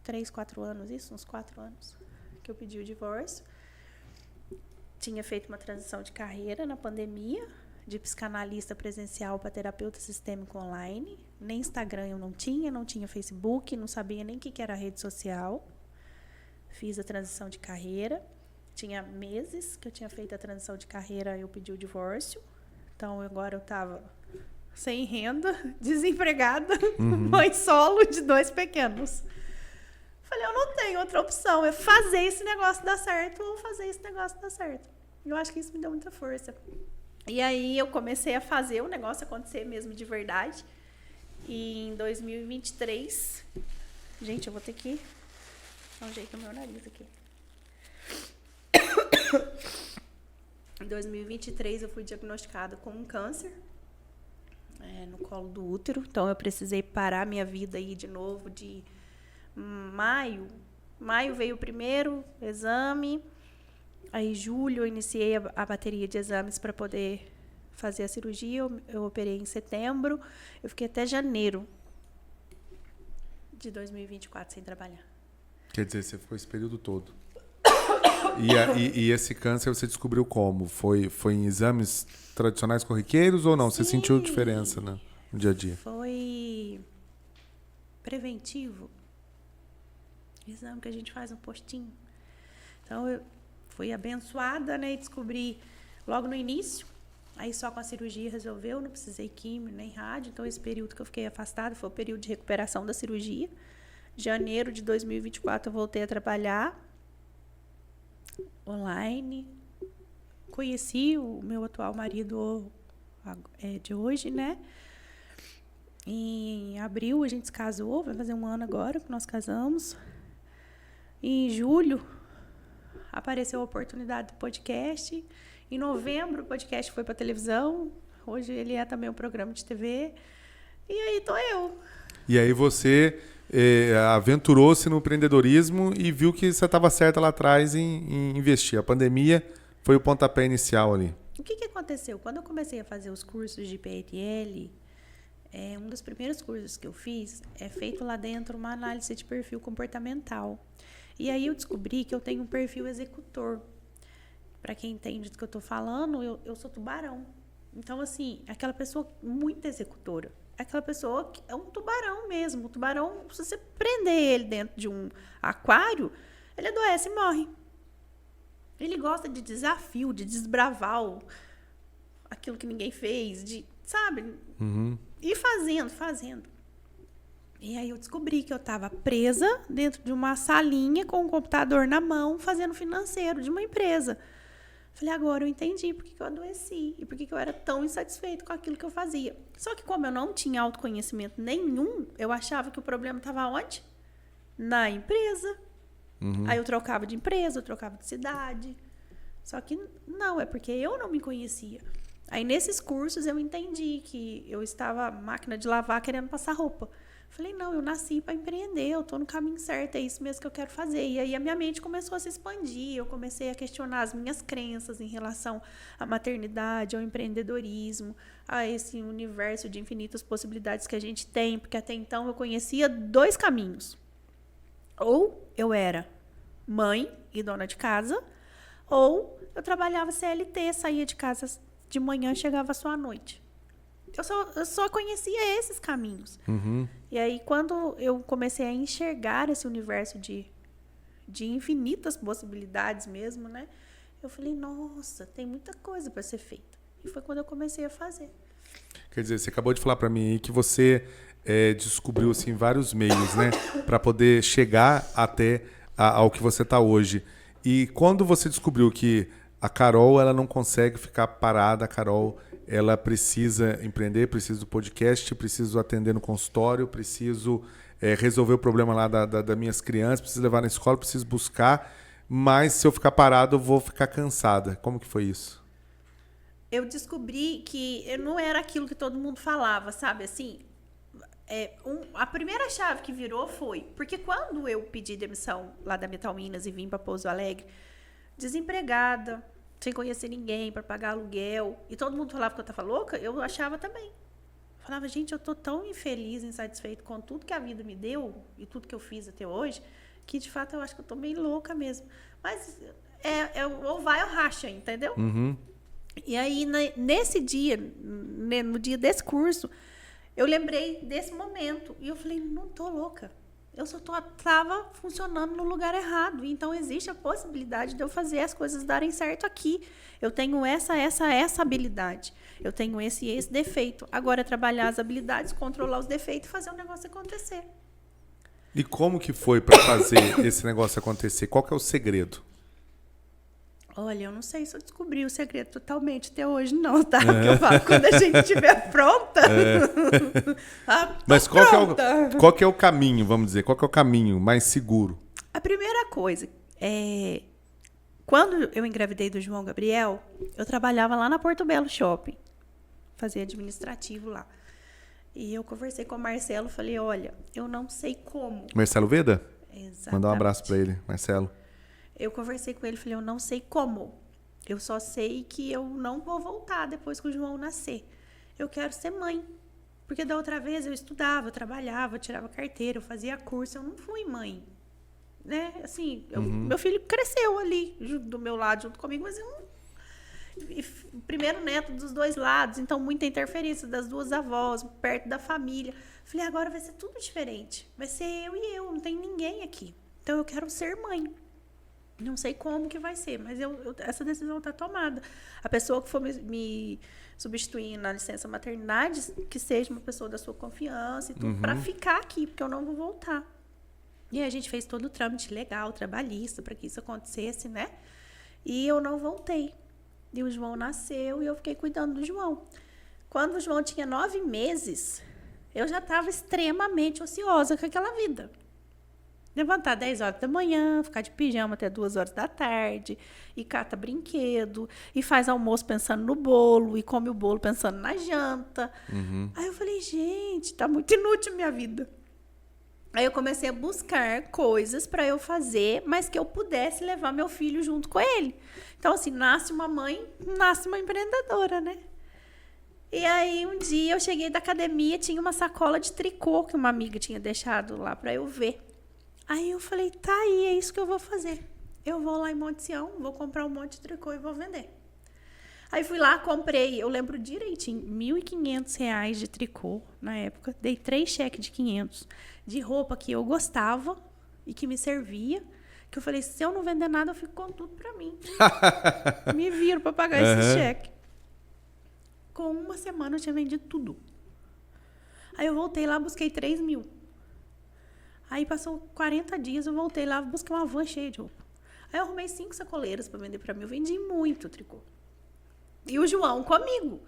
3, 4 anos, uns 4 anos, que eu pedi o divórcio. Tinha feito uma transição de carreira na pandemia, de psicanalista presencial para terapeuta sistêmico online. Nem Instagram eu não tinha Facebook, não sabia nem o que era rede social. Fiz a transição de carreira. Tinha meses que eu tinha feito a transição de carreira, eu pedi o divórcio. Então, agora eu estava sem renda, desempregada, mãe solo de 2 pequenos. Falei, eu não tenho outra opção, é fazer esse negócio dar certo ou fazer esse negócio dar certo. Eu acho que isso me deu muita força. E aí eu comecei a fazer o negócio acontecer mesmo de verdade. E em 2023... Gente, eu vou ter que dar um jeito no meu nariz aqui. Em 2023 eu fui diagnosticada com um câncer no colo do útero. Então eu precisei parar minha vida aí de novo de maio. Maio veio o primeiro exame. Aí, julho, eu iniciei a bateria de exames para poder fazer a cirurgia. Eu operei em setembro. Eu fiquei até janeiro de 2024 sem trabalhar. Quer dizer, você ficou esse período todo. E esse câncer você descobriu como? Foi em exames tradicionais corriqueiros ou não? Sim. Você sentiu diferença no dia a dia? Foi preventivo. Exame que a gente faz no postinho. Então, eu fui abençoada, né? E descobri logo no início. Aí só com a cirurgia resolveu, não precisei químio nem rádio. Então, esse período que eu fiquei afastada foi o período de recuperação da cirurgia. Janeiro de 2024 eu voltei a trabalhar online. Conheci o meu atual marido de hoje, né? Em abril a gente se casou, vai fazer 1 ano agora que nós casamos. Em julho apareceu a oportunidade do podcast. Em novembro o podcast foi para televisão. Hoje ele é também um programa de TV. E aí tô eu. E aí você aventurou-se no empreendedorismo e viu que você estava certa lá atrás em investir. A pandemia foi o pontapé inicial ali. O que aconteceu? Quando eu comecei a fazer os cursos de PNL, um dos primeiros cursos que eu fiz é feito lá dentro uma análise de perfil comportamental. E aí eu descobri que eu tenho um perfil executor. Para quem entende do que eu estou falando, eu sou tubarão. Então, assim, aquela pessoa muito executora. Aquela pessoa que é um tubarão mesmo. O tubarão, se você prender ele dentro de um aquário, ele adoece e morre. Ele gosta de desafio, de desbravar aquilo que ninguém fez, sabe? E fazendo. E aí eu descobri que eu estava presa dentro de uma salinha com um computador na mão, fazendo financeiro de uma empresa. Falei, agora eu entendi por que eu adoeci e por que eu era tão insatisfeito com aquilo que eu fazia. Só que como eu não tinha autoconhecimento nenhum, eu achava que o problema estava onde? Na empresa. Aí eu trocava de empresa, eu trocava de cidade. Só que não, é porque eu não me conhecia. Aí nesses cursos eu entendi que eu estava máquina de lavar querendo passar roupa. Falei, não, eu nasci para empreender, eu estou no caminho certo, é isso mesmo que eu quero fazer. E aí a minha mente começou a se expandir, eu comecei a questionar as minhas crenças em relação à maternidade, ao empreendedorismo, a esse universo de infinitas possibilidades que a gente tem, porque até então eu conhecia 2 caminhos. Ou eu era mãe e dona de casa, ou eu trabalhava CLT, saía de casa de manhã e chegava só à noite. Eu só conhecia esses caminhos. E aí, quando eu comecei a enxergar esse universo de infinitas possibilidades mesmo, né? Eu falei, nossa, tem muita coisa para ser feita. E foi quando eu comecei a fazer. Quer dizer, você acabou de falar para mim aí que você descobriu assim, vários meios, né? Para poder chegar até ao que você está hoje. E quando você descobriu que a Carol ela não consegue ficar parada, a Carol ela precisa empreender, precisa do podcast, preciso atender no consultório, preciso resolver o problema lá das minhas crianças, preciso levar na escola, preciso buscar, mas se eu ficar parado eu vou ficar cansada. Como que foi isso? Eu descobri que eu não era aquilo que todo mundo falava, sabe? Assim, a primeira chave que virou foi... Porque quando eu pedi demissão lá da Metal Minas e vim para Pouso Alegre, desempregada, sem conhecer ninguém, para pagar aluguel, e todo mundo falava que eu estava louca, eu achava também. Eu falava, gente, eu tô tão infeliz, insatisfeito com tudo que a vida me deu e tudo que eu fiz até hoje, que de fato eu acho que eu tô meio louca mesmo. Mas ou vai ou racha, entendeu? Uhum. E aí, nesse dia, no dia desse curso, eu lembrei desse momento. E eu falei, não tô louca. Eu só estava funcionando no lugar errado. Então, existe a possibilidade de eu fazer as coisas darem certo aqui. Eu tenho essa habilidade. Eu tenho esse defeito. Agora, é trabalhar as habilidades, controlar os defeitos e fazer o negócio acontecer. E como que foi para fazer esse negócio acontecer? Qual que é o segredo? Olha, eu não sei se eu descobri o segredo totalmente até hoje, não, tá? Porque eu falo, quando a gente estiver pronta... Mas qual que é o caminho, vamos dizer? Qual que é o caminho mais seguro? A primeira coisa, quando eu engravidei do João Gabriel, eu trabalhava lá na Porto Belo Shopping. Fazia administrativo lá. E eu conversei com o Marcelo, falei, olha, eu não sei como. Marcelo Veda? Exatamente. Mandar um abraço para ele, Marcelo. Eu conversei com ele, falei, eu não sei como. Eu só sei que eu não vou voltar depois que o João nascer. Eu quero ser mãe. Porque da outra vez eu estudava, eu trabalhava, eu tirava carteira, eu fazia curso, eu não fui mãe. Né? Assim, meu filho cresceu ali, do meu lado, junto comigo, mas eu não... Primeiro neto dos dois lados, então muita interferência das duas avós, perto da família. Falei, agora vai ser tudo diferente. Vai ser eu e eu, não tem ninguém aqui. Então eu quero ser mãe. Não sei como que vai ser, mas essa decisão está tomada. A pessoa que for me substituir na licença maternidade, que seja uma pessoa da sua confiança e tudo, para ficar aqui, porque eu não vou voltar. E a gente fez todo o trâmite legal, trabalhista, para que isso acontecesse, né? E eu não voltei. E o João nasceu e eu fiquei cuidando do João. Quando o João tinha 9 meses, eu já estava extremamente ociosa com aquela vida. Levantar 10 horas da manhã, ficar de pijama até 2 horas da tarde, e cata brinquedo, e faz almoço pensando no bolo, e come o bolo pensando na janta. Aí eu falei, gente, tá muito inútil a minha vida. Aí eu comecei a buscar coisas para eu fazer, mas que eu pudesse levar meu filho junto com ele. Então, assim, nasce uma mãe, nasce uma empreendedora, né? E aí, um dia, eu cheguei da academia, tinha uma sacola de tricô que uma amiga tinha deixado lá para eu ver. Aí eu falei, tá aí, é isso que eu vou fazer. Eu vou lá em Monte Sião, vou comprar um monte de tricô e vou vender. Aí fui lá, comprei, eu lembro direitinho, R$ 1.500 de tricô na época. Dei 3 cheques de 500 de roupa que eu gostava e que me servia. Que eu falei, se eu não vender nada, eu fico com tudo pra mim. Me viro pra pagar esse cheque. Com uma semana eu tinha vendido tudo. Aí eu voltei lá, busquei 3 mil. Aí passou 40 dias, eu voltei lá, busquei uma van cheia de roupa. Aí eu arrumei 5 sacoleiras pra vender pra mim. Eu vendi muito tricô. E o João comigo.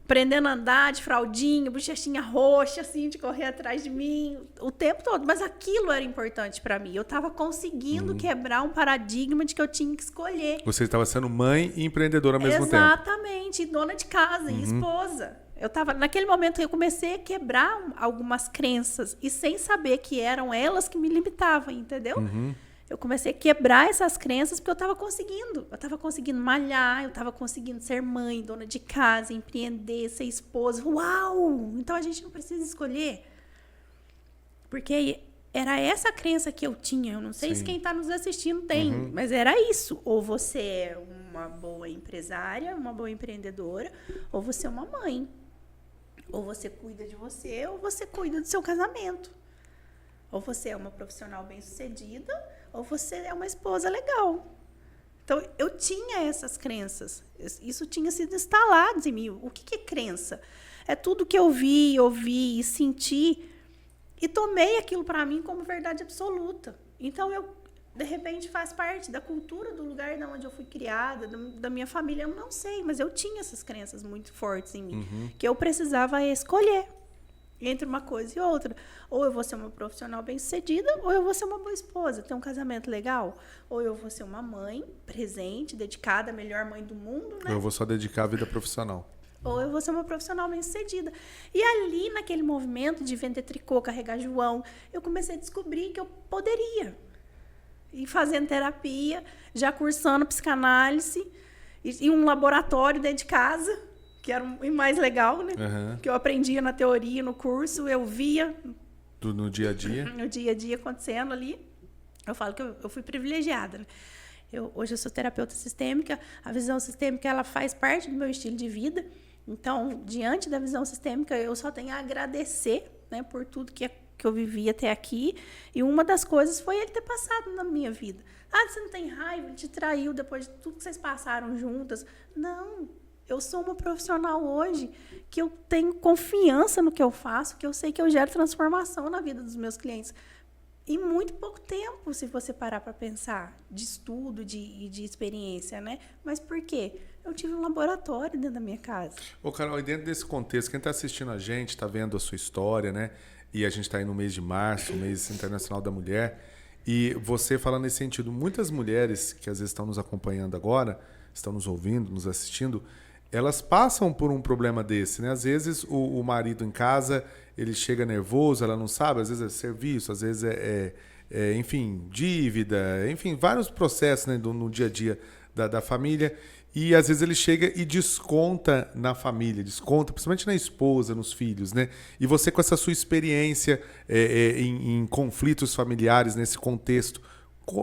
Aprendendo a andar de fraldinha, bochechinha roxa, assim, de correr atrás de mim, o tempo todo. Mas aquilo era importante pra mim. Eu tava conseguindo quebrar um paradigma de que eu tinha que escolher. Você estava sendo mãe e empreendedora ao mesmo tempo. Exatamente, e dona de casa, e esposa. Naquele momento, eu comecei a quebrar algumas crenças, e sem saber que eram elas que me limitavam, entendeu? Eu comecei a quebrar essas crenças porque eu estava conseguindo. Eu estava conseguindo malhar, eu estava conseguindo ser mãe, dona de casa, empreender, ser esposa. Uau! Então a gente não precisa escolher. Porque era essa crença que eu tinha. Eu não sei se quem está nos assistindo tem, mas era isso. Ou você é uma boa empresária, uma boa empreendedora, ou você é uma mãe. Ou você cuida de você, ou você cuida do seu casamento. Ou você é uma profissional bem-sucedida, ou você é uma esposa legal. Então, eu tinha essas crenças. Isso tinha sido instalado em mim. O que é crença? É tudo que eu vi, ouvi e senti, e tomei aquilo para mim como verdade absoluta. Então, eu, de repente, faz parte da cultura do lugar onde eu fui criada, da minha família. Eu não sei, mas eu tinha essas crenças muito fortes em mim, que eu precisava escolher entre uma coisa e outra. Ou eu vou ser uma profissional bem-sucedida, ou eu vou ser uma boa esposa, ter um casamento legal. Ou eu vou ser uma mãe presente, dedicada, a melhor mãe do mundo, né? Ou eu vou só dedicar a vida profissional. Ou eu vou ser uma profissional bem-sucedida. E ali, naquele movimento de vender tricô, carregar João, eu comecei a descobrir que eu poderia ir fazendo terapia, já cursando psicanálise, e um laboratório dentro de casa, que era o mais legal, né? Que eu aprendia na teoria, no curso, eu via no dia a dia. No dia a dia acontecendo ali. Eu falo que eu fui privilegiada, né? Hoje eu sou terapeuta sistêmica, a visão sistêmica ela faz parte do meu estilo de vida. Então, diante da visão sistêmica, eu só tenho a agradecer, né, por tudo que eu vivi até aqui. E uma das coisas foi ele ter passado na minha vida. Ah, você não tem raiva, ele te traiu depois de tudo que vocês passaram juntas. Não, eu sou uma profissional hoje que eu tenho confiança no que eu faço, que eu sei que eu gero transformação na vida dos meus clientes. Em muito pouco tempo, se você parar para pensar, de estudo e de experiência, né? Mas por quê? Eu tive um laboratório dentro da minha casa. Ô, Carol, e dentro desse contexto, quem está assistindo a gente, está vendo a sua história, né? E a gente está aí no mês de março, o mês internacional da mulher. E você falando nesse sentido, muitas mulheres que às vezes estão nos acompanhando agora, estão nos ouvindo, nos assistindo, elas passam por um problema desse, né? Às vezes o marido em casa, ele chega nervoso, ela não sabe, às vezes é serviço, às vezes enfim, dívida, enfim, vários processos, né, no dia a dia da família. E às vezes ele chega e desconta na família, desconta principalmente na esposa, nos filhos, né? E você com essa sua experiência em conflitos familiares nesse contexto,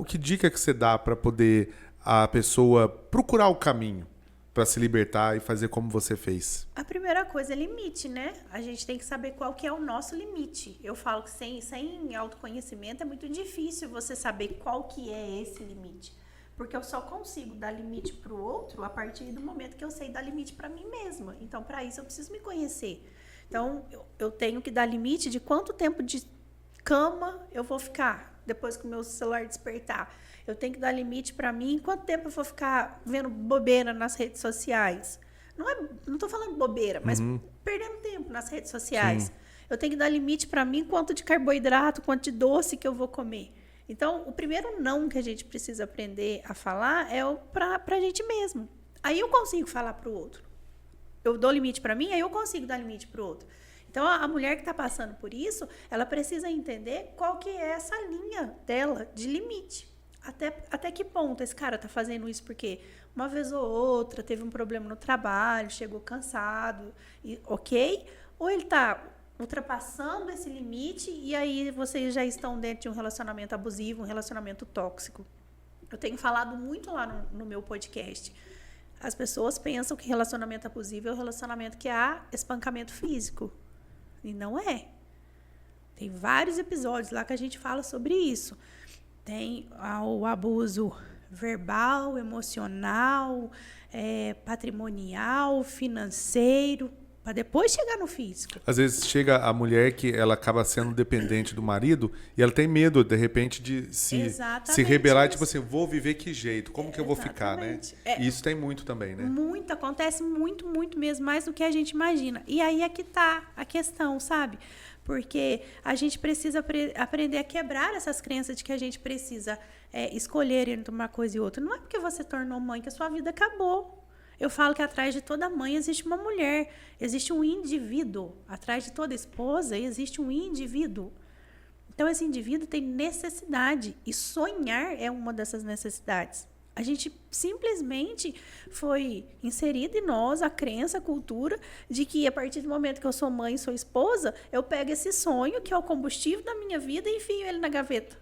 que dica que você dá para poder a pessoa procurar o caminho para se libertar e fazer como você fez? A primeira coisa é limite, né? A gente tem que saber qual que é o nosso limite. Eu falo que sem autoconhecimento é muito difícil você saber qual que é esse limite. Porque eu só consigo dar limite para o outro a partir do momento que eu sei dar limite para mim mesma. Então, para isso, eu preciso me conhecer. Então, eu tenho que dar limite de quanto tempo de cama eu vou ficar depois que o meu celular despertar. Eu tenho que dar limite para mim quanto tempo eu vou ficar vendo bobeira nas redes sociais. Não estou falando bobeira, mas perdendo tempo nas redes sociais. Sim. Eu tenho que dar limite para mim quanto de carboidrato, quanto de doce que eu vou comer. Então, o primeiro não que a gente precisa aprender a falar é para a gente mesmo. Aí eu consigo falar para o outro. Eu dou limite para mim, aí eu consigo dar limite para o outro. Então, a mulher que está passando por isso, ela precisa entender qual que é essa linha dela de limite. Até que ponto esse cara está fazendo isso? Porque uma vez ou outra teve um problema no trabalho, chegou cansado, ok? Ou ele está ultrapassando esse limite e aí vocês já estão dentro de um relacionamento abusivo, um relacionamento tóxico. Eu tenho falado muito lá no meu podcast. As pessoas pensam que relacionamento abusivo é o relacionamento que há espancamento físico. E não é. Tem vários episódios lá que a gente fala sobre isso. Tem o abuso verbal, emocional, patrimonial, financeiro, para depois chegar no físico. Às vezes chega a mulher que ela acaba sendo dependente do marido e ela tem medo, de repente, de se rebelar, tipo assim, vou viver que jeito? Como que eu vou ficar, né? E isso tem muito também, né? Muito, acontece muito, muito mesmo, mais do que a gente imagina. E aí é que tá a questão, sabe? Porque a gente precisa aprender a quebrar essas crenças de que a gente precisa escolher entre uma coisa e outra. Não é porque você tornou mãe que a sua vida acabou. Eu falo que atrás de toda mãe existe uma mulher, existe um indivíduo. Atrás de toda esposa existe um indivíduo. Então, esse indivíduo tem necessidade e sonhar é uma dessas necessidades. A gente simplesmente foi inserida em nós a crença, a cultura de que a partir do momento que eu sou mãe e sou esposa, eu pego esse sonho, que é o combustível da minha vida, e enfio ele na gaveta.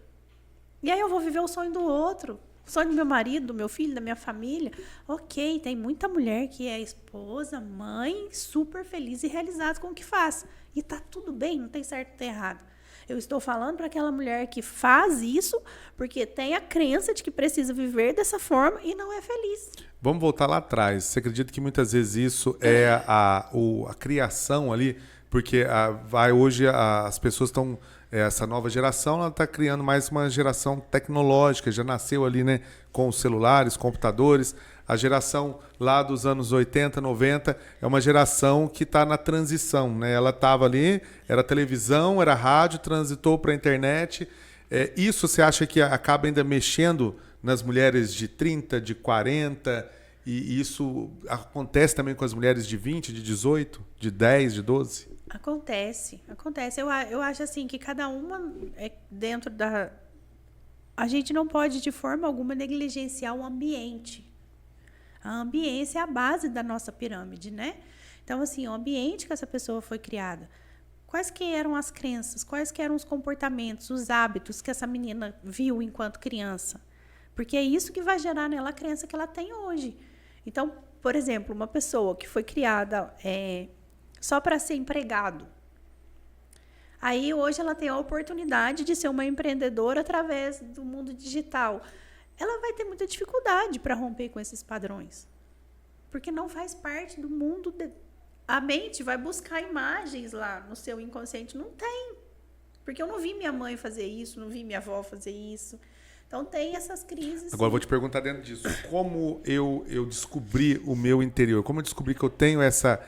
E aí eu vou viver o sonho do outro. O sonho do meu marido, do meu filho, da minha família. Ok, tem muita mulher que é esposa, mãe, super feliz e realizada com o que faz. E tá tudo bem, não tem certo e tem errado. Eu estou falando para aquela mulher que faz isso porque tem a crença de que precisa viver dessa forma e não é feliz. Vamos voltar lá atrás. Você acredita que muitas vezes isso é a criação ali? Porque hoje as pessoas estão... Essa nova geração, ela está criando mais uma geração tecnológica, já nasceu ali, né, com os celulares, computadores. A geração lá dos anos 80, 90 é uma geração que está na transição, né? Ela estava ali, era televisão, era rádio, transitou para a internet. Isso você acha que acaba ainda mexendo nas mulheres de 30, de 40? E isso acontece também com as mulheres de 20, de 18, de 10, de 12? Acontece. Eu acho assim que cada uma é dentro da... A gente não pode de forma alguma negligenciar o ambiente. A ambiência é a base da nossa pirâmide, né? Então, assim, o ambiente que essa pessoa foi criada. quais que eram as crenças, quais que eram os comportamentos, os hábitos que essa menina viu enquanto criança. Porque é isso que vai gerar nela a crença que ela tem hoje. Então, por exemplo, uma pessoa que foi criada só para ser empregado. Aí, hoje, ela tem a oportunidade de ser uma empreendedora através do mundo digital. Ela vai ter muita dificuldade para romper com esses padrões. Porque não faz parte do mundo. A mente vai buscar imagens lá no seu inconsciente. Não tem. Porque eu não vi minha mãe fazer isso, não vi minha avó fazer isso. Então, tem essas crises. Agora, eu vou te perguntar dentro disso. Como eu descobri o meu interior? Como eu descobri que eu tenho essa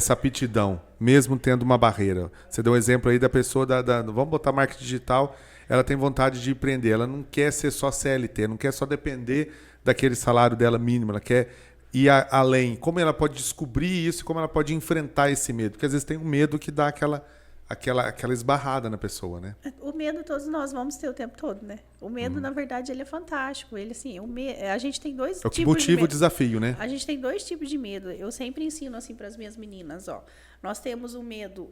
aptidão, mesmo tendo uma barreira? Você deu um exemplo aí da pessoa, vamos botar marketing digital, ela tem vontade de empreender. Ela não quer ser só CLT, não quer só depender daquele salário dela mínimo. Ela quer ir além. Como ela pode descobrir isso e como ela pode enfrentar esse medo? Porque às vezes tem um medo que dá aquela esbarrada na pessoa, né? O medo todos nós vamos ter o tempo todo, né? O medo, na verdade, ele é fantástico. Ele, assim, a gente tem dois tipos de medo. É o que motiva o desafio, né? A gente tem dois tipos de medo. Eu sempre ensino assim para as minhas meninas, ó. Nós temos o medo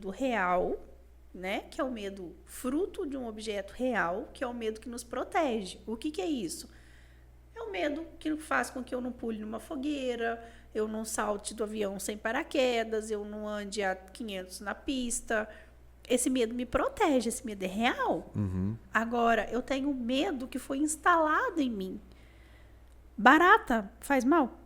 real, né? Que é o medo fruto de um objeto real, que é o medo que nos protege. O que é isso? É o medo que faz com que eu não pule numa fogueira, eu não salte do avião sem paraquedas, eu não ande a 500 na pista. Esse medo me protege, esse medo é real. Uhum. Agora, eu tenho medo que foi instalado em mim. Barata faz mal?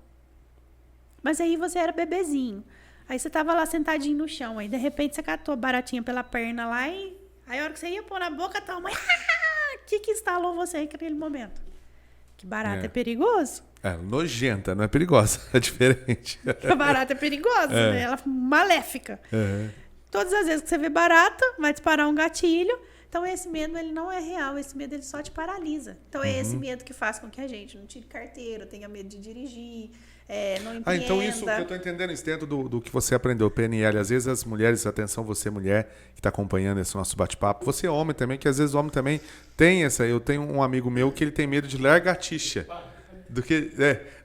Mas aí você era bebezinho. Aí você estava lá sentadinho no chão, aí de repente você catou a baratinha pela perna lá e aí a hora que você ia pôr na boca, tua mãe, o que instalou você naquele momento? Que barata é perigoso? É nojenta, não é perigosa, é diferente. A barata é perigosa, né? Ela é maléfica. Todas as vezes que você vê barata, vai disparar um gatilho. Então, esse medo, ele não é real. Esse medo, ele só te paralisa. Então, é esse medo que faz com que a gente não tire carteira, tenha medo de dirigir, não empreenda. Então isso que eu estou entendendo, isso dentro do que você aprendeu, PNL. Às vezes as mulheres, atenção, você mulher que está acompanhando esse nosso bate-papo, você homem também, que às vezes o homem também tem essa. Eu tenho um amigo meu que ele tem medo de lagartixa.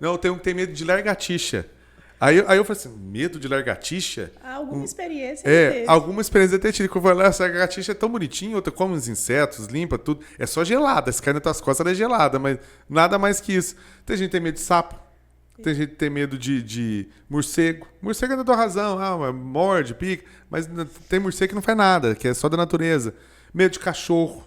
Não, eu tenho que ter medo de lagartixa. Aí eu falei assim, medo de lagartixa? Alguma experiência alguma experiência ter tido. Quando eu falei, essa lagartixa é tão bonitinha, outra come os insetos, limpa tudo. É só gelada, se cair nas tuas costas ela é gelada, mas nada mais que isso. Tem gente que tem medo de sapo, tem gente que tem medo de morcego. Morcego é da tua razão, morde, pica, mas tem morcego que não faz nada, que é só da natureza. Medo de cachorro.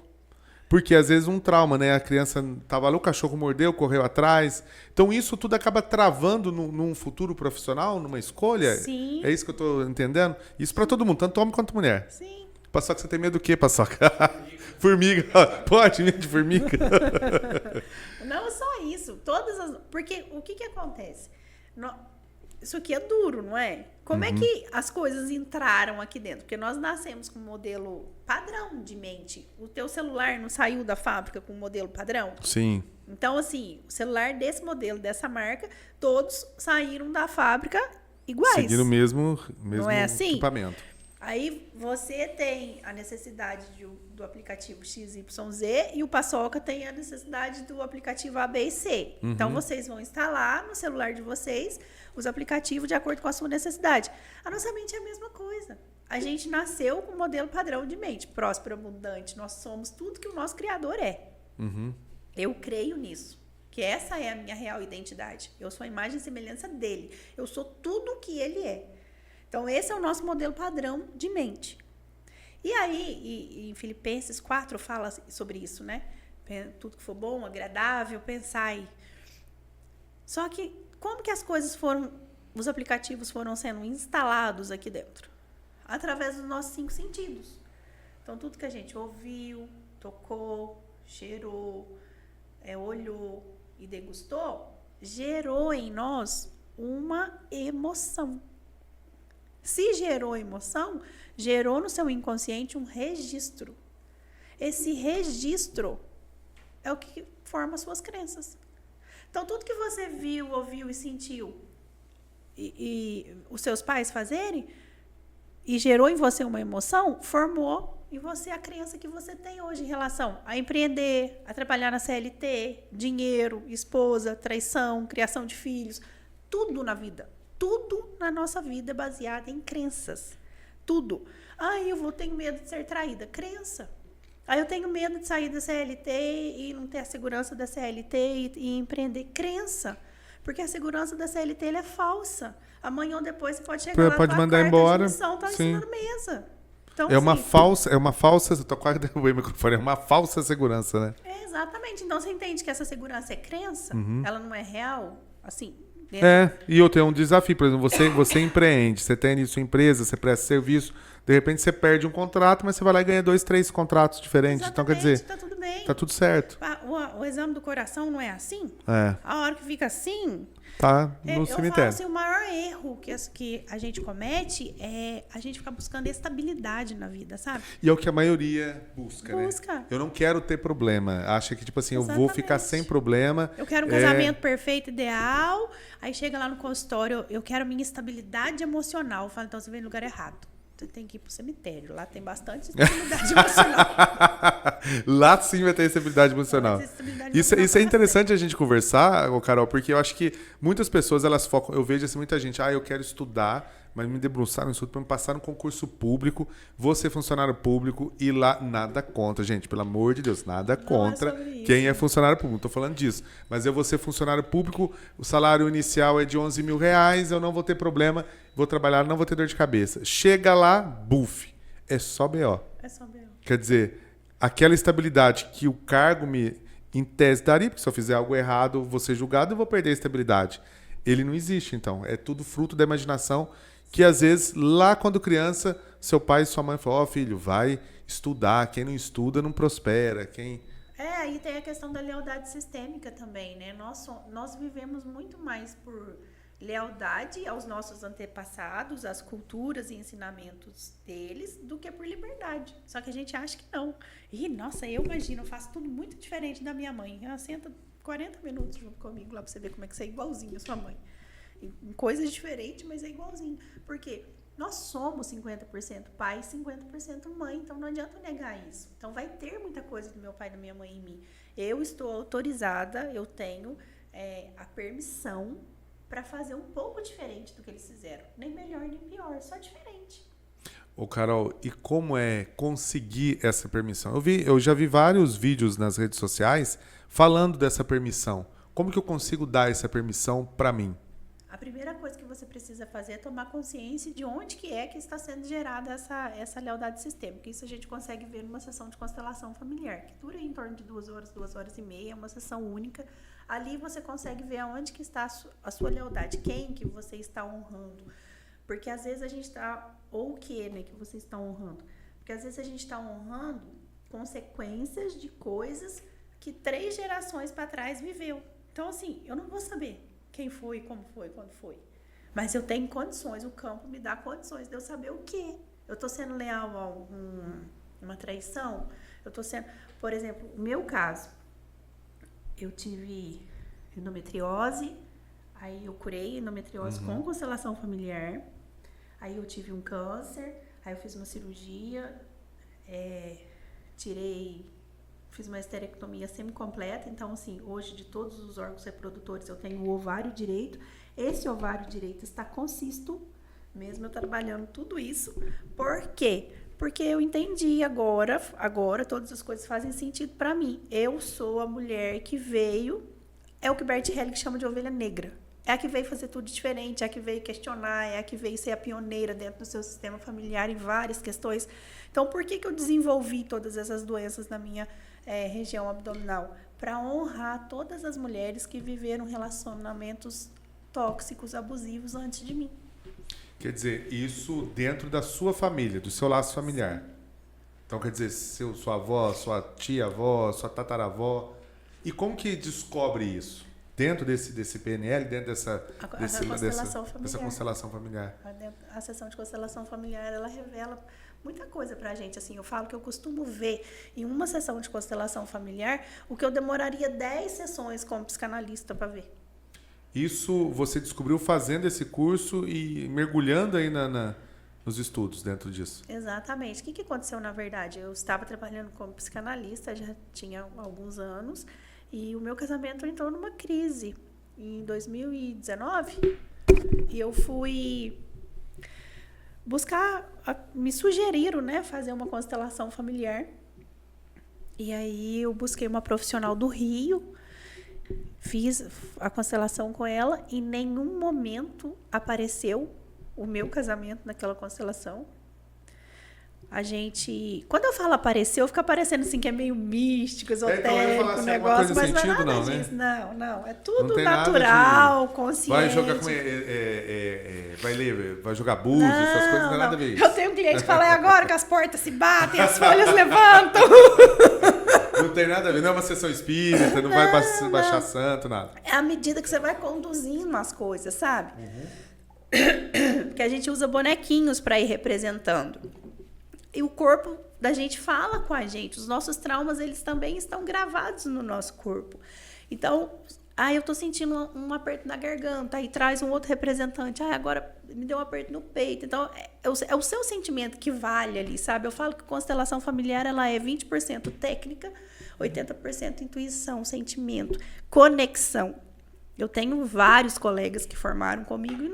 Porque às vezes um trauma, né? A criança estava lá, o cachorro mordeu, correu atrás. Então isso tudo acaba travando num futuro profissional, numa escolha? Sim. É isso que eu estou entendendo? Isso para todo mundo, tanto homem quanto mulher. Sim. Paçoca, você tem medo do quê, Paçoca? Formiga. Pode, medo de formiga. Não só isso. Porque o que acontece? Isso aqui é duro, não é? Como é que as coisas entraram aqui dentro? Porque nós nascemos com um modelo padrão de mente. O teu celular não saiu da fábrica com um modelo padrão? Sim. Então, assim, o celular desse modelo, dessa marca, todos saíram da fábrica iguais. Seguindo o mesmo não é assim? equipamento. Aí você tem a necessidade do aplicativo XYZ e o Paçoca tem a necessidade do aplicativo A, B e C. Então, vocês vão instalar no celular de vocês os aplicativos de acordo com a sua necessidade. A nossa mente é a mesma coisa. A gente nasceu com um modelo padrão de mente, próspero, abundante. Nós somos tudo que o nosso Criador é. Eu creio nisso, que essa é a minha real identidade. Eu sou a imagem e semelhança dele. Eu sou tudo o que ele é. Então, esse é o nosso modelo padrão de mente. E aí, em Filipenses 4 fala sobre isso, né? Tudo que for bom, agradável, pensai. Só que, como que as coisas os aplicativos foram sendo instalados aqui dentro? Através dos nossos 5 sentidos. Então, tudo que a gente ouviu, tocou, cheirou, olhou e degustou, gerou em nós uma emoção. Se gerou emoção, gerou no seu inconsciente um registro. Esse registro é o que forma as suas crenças. Então, tudo que você viu, ouviu e sentiu e os seus pais fazerem e gerou em você uma emoção, formou em você a crença que você tem hoje em relação a empreender, a trabalhar na CLT, dinheiro, esposa, traição, criação de filhos, tudo na vida. Tudo na nossa vida é baseado em crenças. tudo. Eu tenho medo de ser traída. Crença. Eu tenho medo de sair da CLT e não ter a segurança da CLT e empreender. Crença. Porque a segurança da CLT é falsa. Amanhã ou depois você pode chegar lá pode com a mandar carta embora. de missão, tá em cima da mesa. Então, é uma falsa, eu tô quase derrubando o microfone, é uma falsa segurança, né? Exatamente. Então você entende que essa segurança é crença? Ela não é real? Assim, e outro, é um desafio. Por exemplo, você empreende, você tem sua empresa, você presta serviço, de repente você perde um contrato, mas você vai lá e ganha 2, 3 contratos diferentes. Exatamente, então, quer dizer, tá tudo bem. Tá tudo certo. O exame do coração não é assim? É. A hora que fica assim... Tá no cemitério. Eu falo assim, o maior erro que a gente comete é a gente ficar buscando estabilidade na vida, sabe? E é o que a maioria busca, né? Busca. Eu não quero ter problema. Acha que, tipo assim, eu vou ficar sem problema. Eu quero um casamento perfeito, ideal. Aí chega lá no consultório, eu quero minha estabilidade emocional. Eu falo, então você veio no lugar errado. Você tem que ir pro cemitério. Lá tem bastante estabilidade emocional. Lá sim vai ter estabilidade emocional. Isso é interessante a gente conversar, Carol, porque eu acho que muitas pessoas, elas focam... Eu vejo assim, muita gente, eu quero estudar, mas me debruçar no estudo para me passar no concurso público, vou ser funcionário público e lá nada contra, gente, pelo amor de Deus, nada contra quem é funcionário público, não estou falando disso, mas eu vou ser funcionário público, o salário inicial é de R$11 mil, eu não vou ter problema, vou trabalhar, não vou ter dor de cabeça. Chega lá, buf, é só BO. É só BO. Quer dizer, aquela estabilidade que o cargo me, em tese, daria, porque se eu fizer algo errado, vou ser julgado e vou perder a estabilidade. Ele não existe, então. É tudo fruto da imaginação que, às vezes, lá quando criança, seu pai e sua mãe falam, filho, vai estudar. Quem não estuda não prospera. Aí tem a questão da lealdade sistêmica também, né? Nós vivemos muito mais por lealdade aos nossos antepassados, às culturas e ensinamentos deles, do que por liberdade. Só que a gente acha que não. Eu imagino, eu faço tudo muito diferente da minha mãe. Ela senta 40 minutos junto comigo lá pra você ver como é que você é igualzinho a sua mãe. Em coisas diferentes, mas é igualzinho. Por quê? Nós somos 50% pai e 50% mãe, então não adianta negar isso. Então vai ter muita coisa do meu pai e da minha mãe em mim. Eu estou autorizada, eu tenho a permissão para fazer um pouco diferente do que eles fizeram. Nem melhor, nem pior, só diferente. Ô Carol, e como é conseguir essa permissão? Eu já vi vários vídeos nas redes sociais falando dessa permissão. Como que eu consigo dar essa permissão para mim? A primeira coisa que você precisa fazer é tomar consciência de onde que está sendo gerada essa lealdade sistêmica. Isso a gente consegue ver numa sessão de constelação familiar, que dura em torno de 2 horas, 2 horas e meia, é uma sessão única. Ali você consegue ver aonde que está a sua lealdade, quem que você está honrando. Porque às vezes a gente está... Ou o que, né, que você está honrando? Porque às vezes a gente está honrando consequências de coisas que 3 gerações para trás viveu. Então, assim, eu não vou saber quem foi, como foi, quando foi. Mas eu tenho condições, o campo me dá condições de eu saber o quê. Eu estou sendo leal a uma traição? Eu estou sendo... Por exemplo, o meu caso, eu tive endometriose, aí eu curei endometriose com constelação familiar, aí eu tive um câncer, aí eu fiz uma cirurgia, fiz uma esterectomia semicompleta, então assim, hoje de todos os órgãos reprodutores eu tenho o ovário direito. Esse ovário direito está concisto, mesmo eu trabalhando tudo isso. Por quê? Porque eu entendi agora todas as coisas fazem sentido para mim. Eu sou a mulher que veio, é o que Bert Helling chama de ovelha negra. É a que veio fazer tudo diferente, é a que veio questionar, é a que veio ser a pioneira dentro do seu sistema familiar em várias questões. Então, por que eu desenvolvi todas essas doenças na minha região abdominal? Para honrar todas as mulheres que viveram relacionamentos tóxicos, abusivos antes de mim. Quer dizer, isso dentro da sua família, do seu laço familiar. Então, quer dizer, sua avó, sua tia-avó, sua tataravó. E como que descobre isso? Dentro desse PNL, dentro dessa constelação familiar. A sessão de constelação familiar, ela revela muita coisa pra gente. Assim, eu falo que eu costumo ver em uma sessão de constelação familiar o que eu demoraria 10 sessões como psicanalista para ver. Isso você descobriu fazendo esse curso e mergulhando aí nos estudos dentro disso. Exatamente. O que aconteceu, na verdade? Eu estava trabalhando como psicanalista, já tinha alguns anos, e o meu casamento entrou numa crise em 2019. E eu fui me sugeriram, né, fazer uma constelação familiar. E aí eu busquei uma profissional do Rio, fiz a constelação com ela, em nenhum momento apareceu o meu casamento naquela constelação. Quando eu falo apareceu, fica parecendo assim que é meio místico, esotérico, assim, negócio, mas sentido, não é nada né? disso. Não, é tudo natural, consciente. Vai jogar vai jogar búzios, essas coisas, não tem nada a ver isso. Eu tenho um cliente que fala, é agora que as portas se batem, as folhas levantam. Não tem nada a ver, não é uma sessão espírita, não vai baixar santo, nada. É à medida que você vai conduzindo as coisas, sabe? Porque a gente usa bonequinhos para ir representando. E o corpo da gente fala com a gente. Os nossos traumas, eles também estão gravados no nosso corpo. Então, eu tô sentindo um aperto na garganta. Aí traz um outro representante. Agora me deu um aperto no peito. Então, é o seu sentimento que vale ali, sabe? Eu falo que constelação familiar, ela é 20% técnica, 80% intuição, sentimento, conexão. Eu tenho vários colegas que formaram comigo e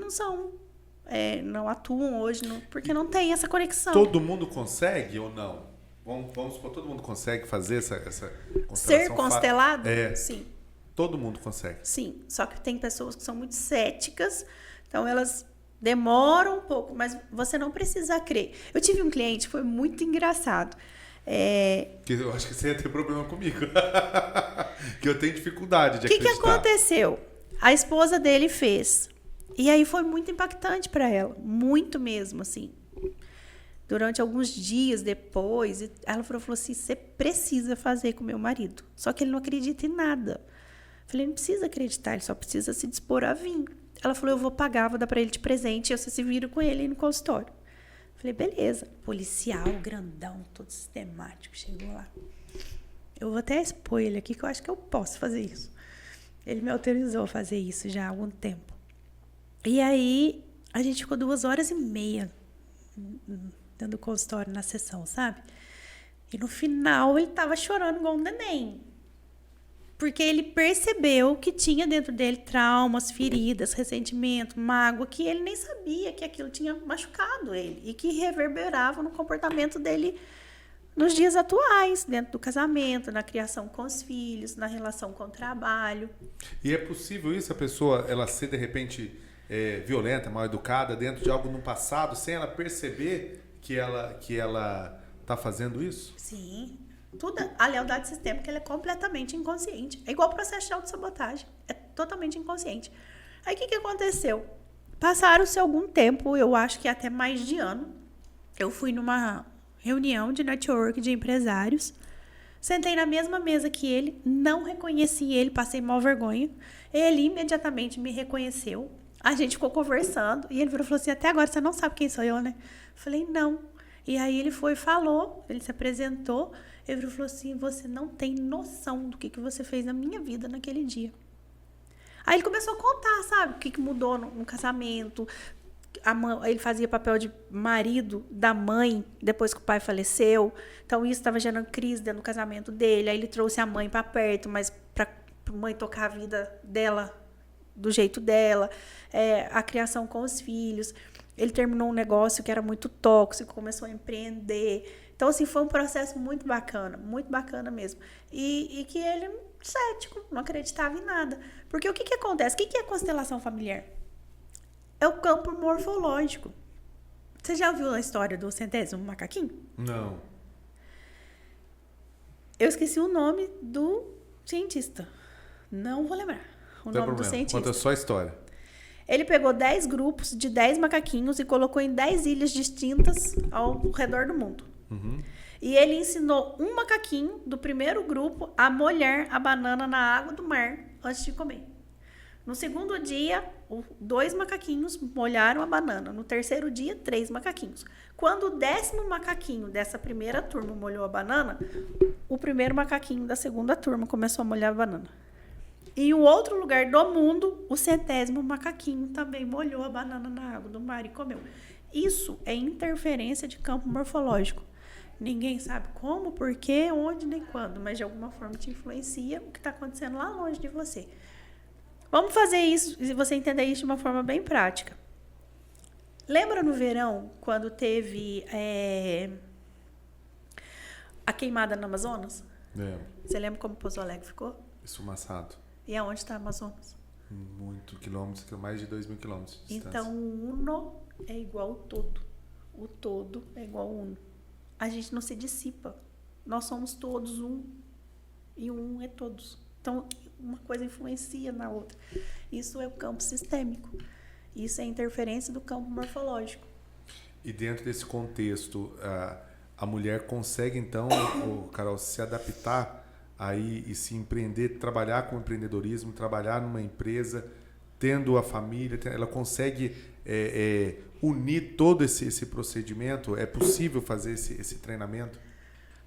não atuam hoje, porque não tem essa conexão. Todo mundo consegue ou não? Vamos supor, todo mundo consegue fazer essa constelação? Ser constelado? Sim. Todo mundo consegue? Sim, só que tem pessoas que são muito céticas, então elas demoram um pouco, mas você não precisa crer. Eu tive um cliente, foi muito engraçado. Que eu acho que você ia ter problema comigo. Que eu tenho dificuldade de acreditar. O que aconteceu? A esposa dele fez. E aí foi muito impactante para ela, muito mesmo, assim. Durante alguns dias depois, ela falou assim, você precisa fazer com meu marido. Só que ele não acredita em nada. Eu falei, não precisa acreditar, ele só precisa se dispor a vir. Ela falou, eu vou pagar, vou dar para ele de presente, e você se vira com ele aí no consultório. Eu falei, beleza. Policial, grandão, todo sistemático, chegou lá. Eu vou até expor ele aqui, que eu acho que eu posso fazer isso. Ele me autorizou a fazer isso já há algum tempo. E aí, a gente ficou 2h30 dentro do consultório na sessão, sabe? E no final, ele tava chorando igual um neném. Porque ele percebeu que tinha dentro dele traumas, feridas, ressentimento, mágoa, que ele nem sabia que aquilo tinha machucado ele. E que reverberava no comportamento dele nos dias atuais, dentro do casamento, na criação com os filhos, na relação com o trabalho. E é possível isso, a pessoa, ela ser, de repente... violenta, mal educada, dentro de algo no passado, sem ela perceber que ela tá fazendo isso? Sim. A lealdade sistêmica, ela é completamente inconsciente. É igual o processo de autossabotagem. É totalmente inconsciente. Aí, o que aconteceu? Passaram-se algum tempo, eu acho que até mais de ano. Eu fui numa reunião de network de empresários. Sentei na mesma mesa que ele, não reconheci ele, passei mal vergonha. Ele imediatamente me reconheceu. A gente ficou conversando e ele falou assim, até agora você não sabe quem sou eu, né? Eu falei, não. E aí ele falou, ele se apresentou, ele falou assim, você não tem noção do que você fez na minha vida naquele dia. Aí ele começou a contar, sabe, o que mudou no casamento. Ele fazia papel de marido da mãe depois que o pai faleceu. Então isso estava gerando crise dentro do casamento dele. Aí ele trouxe a mãe para perto, mas para a mãe tocar a vida dela do jeito dela, a criação com os filhos. Ele terminou um negócio que era muito tóxico, começou a empreender. Então, assim, foi um processo muito bacana mesmo. E que ele, cético, não acreditava em nada. Porque o que acontece? O que é constelação familiar? É o campo morfológico. Você já ouviu a história do 100º macaquinho? Não. Eu esqueci o nome do cientista. Não vou lembrar o nome do cientista. Conta só a história. Ele pegou 10 grupos de 10 macaquinhos e colocou em 10 ilhas distintas ao redor do mundo. Uhum. E ele ensinou um macaquinho do primeiro grupo a molhar a banana na água do mar antes de comer. No segundo dia, 2 macaquinhos molharam a banana. No terceiro dia, 3 macaquinhos. Quando o 10º macaquinho dessa primeira turma molhou a banana, o primeiro macaquinho da segunda turma começou a molhar a banana. Em um outro lugar do mundo, o 100º macaquinho também molhou a banana na água do mar e comeu. Isso é interferência de campo morfológico. Ninguém sabe como, por quê, onde, nem quando, mas de alguma forma te influencia o que está acontecendo lá longe de você. Vamos fazer isso, e você entender isso de uma forma bem prática. Lembra no verão, quando teve a queimada no Amazonas? Lembro. Você lembra como Pouso Alegre ficou? Esfumaçado. E aonde está o Amazonas? Muito quilômetros, mais de 2.000 quilômetros de distância. Então, o uno é igual ao todo. O todo é igual ao uno. A gente não se dissipa. Nós somos todos um. E um é todos. Então, uma coisa influencia na outra. Isso é o campo sistêmico. Isso é a interferência do campo morfológico. E dentro desse contexto, a mulher consegue, então, Carol, se adaptar aí e se empreender, trabalhar com empreendedorismo, trabalhar numa empresa, tendo a família, ela consegue unir todo esse procedimento? É possível fazer esse treinamento?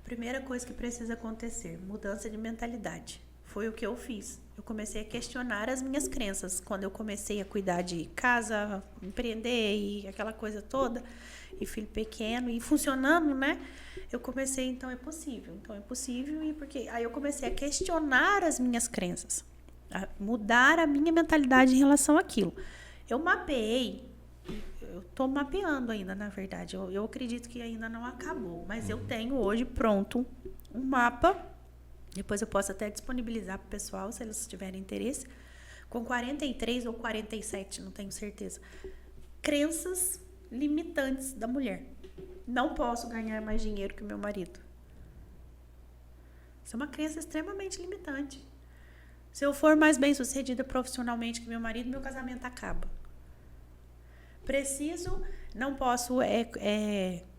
Primeira coisa que precisa acontecer, mudança de mentalidade. Foi o que eu fiz. Eu comecei a questionar as minhas crenças. Quando eu comecei a cuidar de casa, empreender e aquela coisa toda, e filho pequeno, e funcionando, né? Eu comecei, então é possível. E porque aí eu comecei a questionar as minhas crenças, a mudar a minha mentalidade em relação àquilo. Eu mapeei, eu estou mapeando ainda, na verdade. Eu acredito que ainda não acabou, mas eu tenho hoje pronto um mapa. Depois eu posso até disponibilizar para o pessoal, se eles tiverem interesse, com 43 ou 47, não tenho certeza. Crenças limitantes da mulher. Não posso ganhar mais dinheiro que o meu marido. Isso é uma crença extremamente limitante. Se eu for mais bem-sucedida profissionalmente que meu marido, meu casamento acaba. Não posso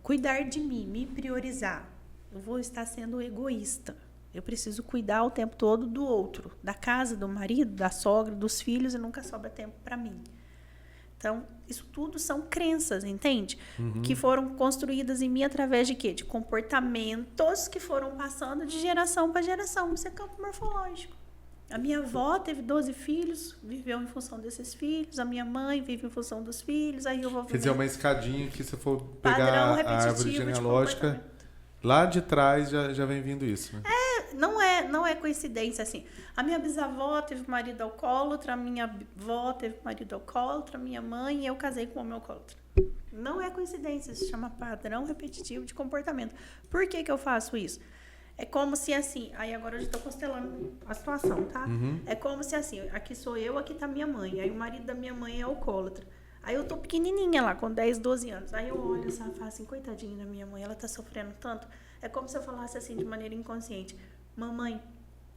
cuidar de mim, me priorizar. Eu vou estar sendo egoísta. Eu preciso cuidar o tempo todo do outro, da casa, do marido, da sogra, dos filhos, e nunca sobra tempo para mim. Então, isso tudo são crenças, entende? Uhum. Que foram construídas em mim através de quê? De comportamentos que foram passando de geração para geração. Isso é campo morfológico. A minha avó teve 12 filhos, viveu em função desses filhos. A minha mãe vive em função dos filhos. Aí eu vou Quer dizer, uma escadinha que se for pegar a árvore genealógica, lá de trás já vem vindo isso, né? Não é coincidência, assim. A minha bisavó teve marido alcoólatra, a minha avó teve marido alcoólatra, a minha mãe, e eu casei com um homem alcoólatra. Não é coincidência, isso se chama padrão repetitivo de comportamento. Por que eu faço isso? É como se assim, aí agora eu já estou constelando a situação, tá? Uhum. É como se assim, aqui sou eu, aqui tá minha mãe, aí o marido da minha mãe é alcoólatra. Aí eu tô pequenininha lá, com 10, 12 anos. Aí eu olho assim, falo assim, coitadinha da minha mãe, ela tá sofrendo tanto. É como se eu falasse assim, de maneira inconsciente, mamãe,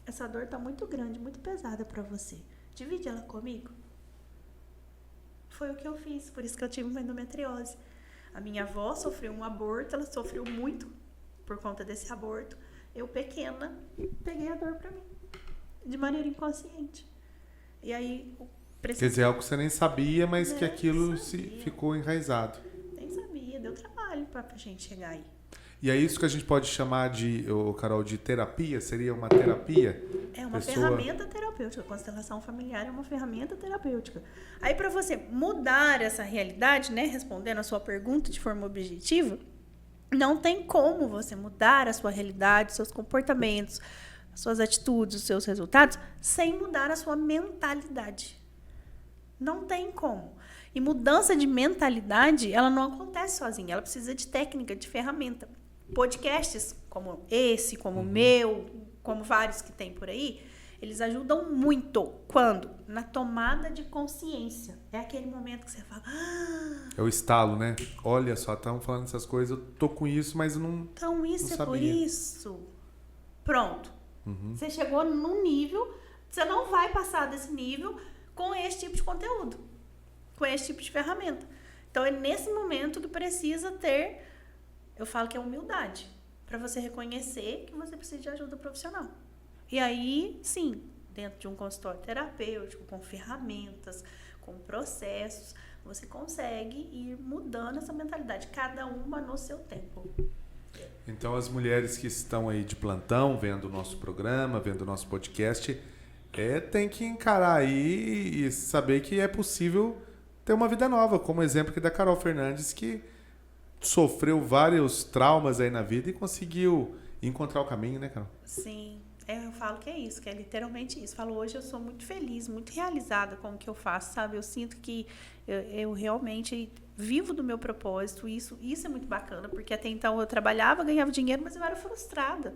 essa dor tá muito grande, muito pesada pra você. Divide ela comigo? Foi o que eu fiz, por isso que eu tive uma endometriose. A minha avó sofreu um aborto, ela sofreu muito por conta desse aborto. Eu, pequena, peguei a dor pra mim, de maneira inconsciente. E aí... Quer dizer, algo que você nem sabia, mas que aquilo ficou enraizado. Nem sabia, deu trabalho pra gente chegar aí. E é isso que a gente pode chamar de, Carol, de terapia? Seria uma terapia? É uma ferramenta terapêutica. A constelação familiar é uma ferramenta terapêutica. Aí, para você mudar essa realidade, né, respondendo a sua pergunta de forma objetiva, não tem como você mudar a sua realidade, seus comportamentos, as suas atitudes, os seus resultados, sem mudar a sua mentalidade. Não tem como. E mudança de mentalidade, ela não acontece sozinha. Ela precisa de técnica, de ferramenta. Podcasts como esse, como o meu, como vários que tem por aí, eles ajudam muito. Quando? Na tomada de consciência. É aquele momento que você fala... É o estalo, né? Olha só, estamos falando essas coisas, eu tô com isso, mas eu não Então, isso não é sabia. Por isso. Pronto. Você chegou num nível, você não vai passar desse nível com esse tipo de conteúdo, com esse tipo de ferramenta. Então, é nesse momento que precisa ter, eu falo que é humildade, para você reconhecer que você precisa de ajuda profissional. E aí, sim, dentro de um consultório terapêutico, com ferramentas, com processos, você consegue ir mudando essa mentalidade, cada uma no seu tempo. Então, as mulheres que estão aí de plantão, vendo o nosso programa, vendo o nosso podcast... tem que encarar aí e saber que é possível ter uma vida nova, como o exemplo aqui da Carol Fernandes, que sofreu vários traumas aí na vida e conseguiu encontrar o caminho, né, Carol? Sim, eu falo que é isso, que é literalmente isso. Falo, hoje eu sou muito feliz, muito realizada com o que eu faço, sabe? Eu sinto que eu realmente vivo do meu propósito. Isso é muito bacana, porque até então eu trabalhava, ganhava dinheiro, mas eu era frustrada.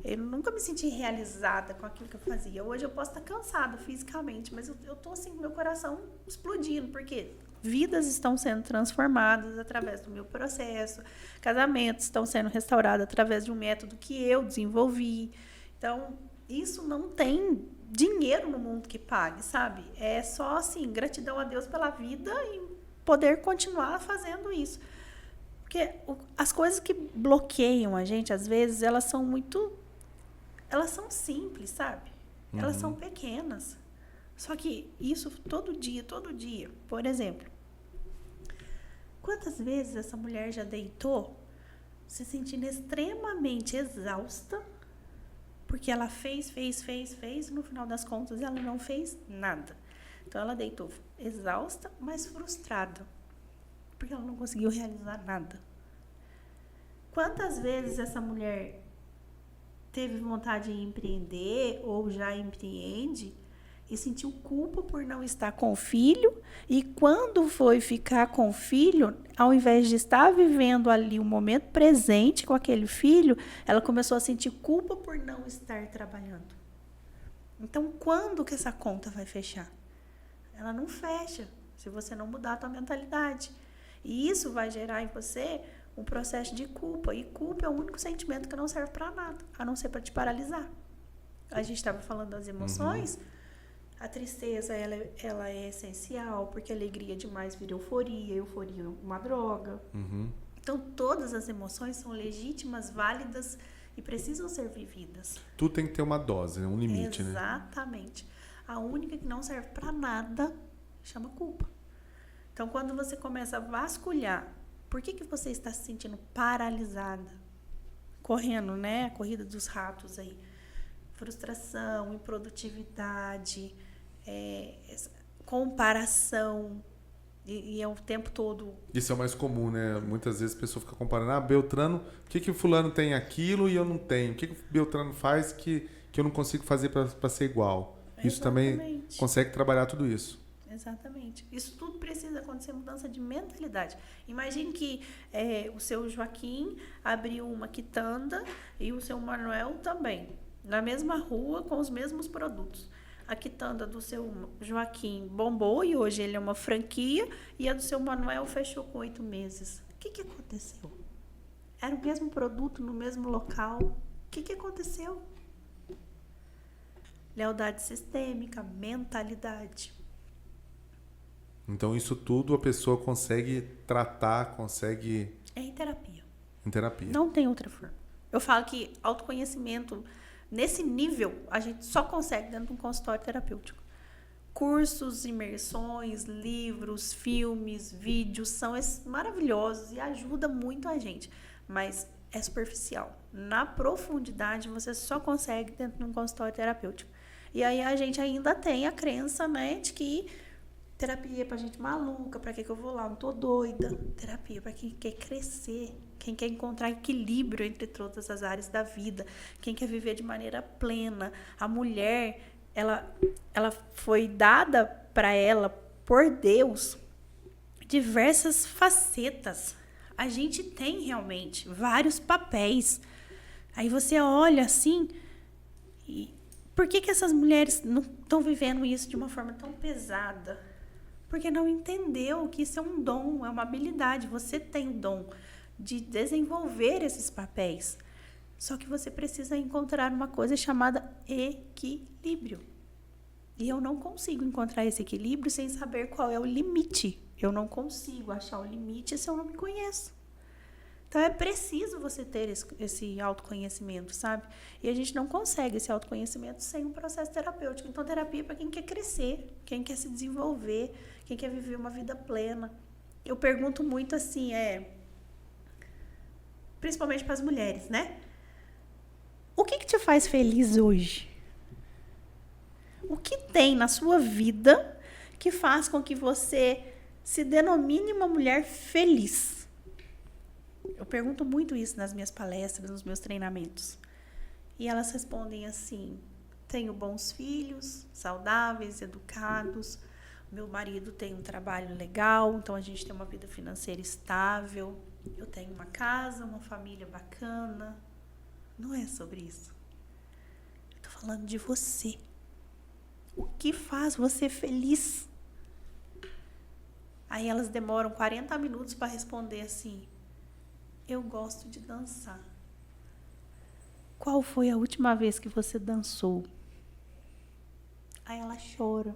Eu nunca me senti realizada com aquilo que eu fazia. Hoje eu posso estar cansada fisicamente, mas eu tô assim com meu coração explodindo, porque vidas estão sendo transformadas através do meu processo, casamentos estão sendo restaurados através de um método que eu desenvolvi. Então, isso não tem dinheiro no mundo que pague, sabe? É só assim, gratidão a Deus pela vida e poder continuar fazendo isso. Porque as coisas que bloqueiam a gente, às vezes, elas são simples, sabe? Elas são pequenas. Só que isso todo dia. Por exemplo, quantas vezes essa mulher já deitou se sentindo extremamente exausta, porque ela fez, e no final das contas ela não fez nada. Então ela deitou exausta, mas frustrada, porque ela não conseguiu realizar nada. Quantas vezes essa mulher teve vontade de empreender ou já empreende e sentiu culpa por não estar com o filho, e quando foi ficar com o filho, ao invés de estar vivendo ali o momento presente com aquele filho, ela começou a sentir culpa por não estar trabalhando. Então, quando que essa conta vai fechar? Ela não fecha, se você não mudar a tua mentalidade. E isso vai gerar em você um processo de culpa. E culpa é o único sentimento que não serve para nada, a não ser para te paralisar. A gente estava falando das emoções. A tristeza, ela é essencial, porque a alegria demais vira euforia é uma droga. Então, todas as emoções são legítimas, válidas e precisam ser vividas. Tudo tem que ter uma dose, um limite, né? Exatamente. A única que não serve para nada chama culpa. Então, quando você começa a vasculhar, por que você está se sentindo paralisada? Correndo, né? A corrida dos ratos aí. Frustração, improdutividade, comparação, e é o tempo todo. Isso é o mais comum, né? Muitas vezes a pessoa fica comparando, Beltrano, por que o fulano tem aquilo e eu não tenho? O que o Beltrano faz que eu não consigo fazer para ser igual? Isso também consegue trabalhar tudo isso. Exatamente. Isso tudo precisa acontecer, mudança de mentalidade. Imagine que o seu Joaquim abriu uma quitanda e o seu Manuel também, na mesma rua, com os mesmos produtos. A quitanda do seu Joaquim bombou e hoje ele é uma franquia, e a do seu Manuel fechou com 8 meses. O que aconteceu? Era o mesmo produto no mesmo local. O que aconteceu? Lealdade sistêmica, mentalidade. Então, isso tudo a pessoa consegue tratar, consegue... É em terapia. Em terapia. Não tem outra forma. Eu falo que autoconhecimento, nesse nível, a gente só consegue dentro de um consultório terapêutico. Cursos, imersões, livros, filmes, vídeos são maravilhosos e ajudam muito a gente. Mas é superficial. Na profundidade, você só consegue dentro de um consultório terapêutico. E aí a gente ainda tem a crença, né, de que terapia é pra gente maluca, pra que eu vou lá? Não tô doida. Terapia é pra quem quer crescer, quem quer encontrar equilíbrio entre todas as áreas da vida, quem quer viver de maneira plena. A mulher, ela foi dada para ela, por Deus, diversas facetas. A gente tem realmente vários papéis. Aí você olha assim, e por que essas mulheres não estão vivendo isso de uma forma tão pesada? Porque não entendeu que isso é um dom, é uma habilidade. Você tem o dom de desenvolver esses papéis. Só que você precisa encontrar uma coisa chamada equilíbrio. E eu não consigo encontrar esse equilíbrio sem saber qual é o limite. Eu não consigo achar o limite se eu não me conheço. Então, é preciso você ter esse autoconhecimento, sabe? E a gente não consegue esse autoconhecimento sem um processo terapêutico. Então, terapia é para quem quer crescer, quem quer se desenvolver, quem quer viver uma vida plena. Eu pergunto muito assim, principalmente para as mulheres, né? O que te faz feliz hoje? O que tem na sua vida que faz com que você se denomine uma mulher feliz? Eu pergunto muito isso nas minhas palestras, nos meus treinamentos. E elas respondem assim: tenho bons filhos, saudáveis, educados, Meu marido tem um trabalho legal, então a gente tem uma vida financeira estável. Eu tenho uma casa, uma família bacana. Não é sobre isso. Eu tô falando de você. O que faz você feliz? Aí elas demoram 40 minutos para responder assim: eu gosto de dançar. Qual foi a última vez que você dançou? Aí ela chora,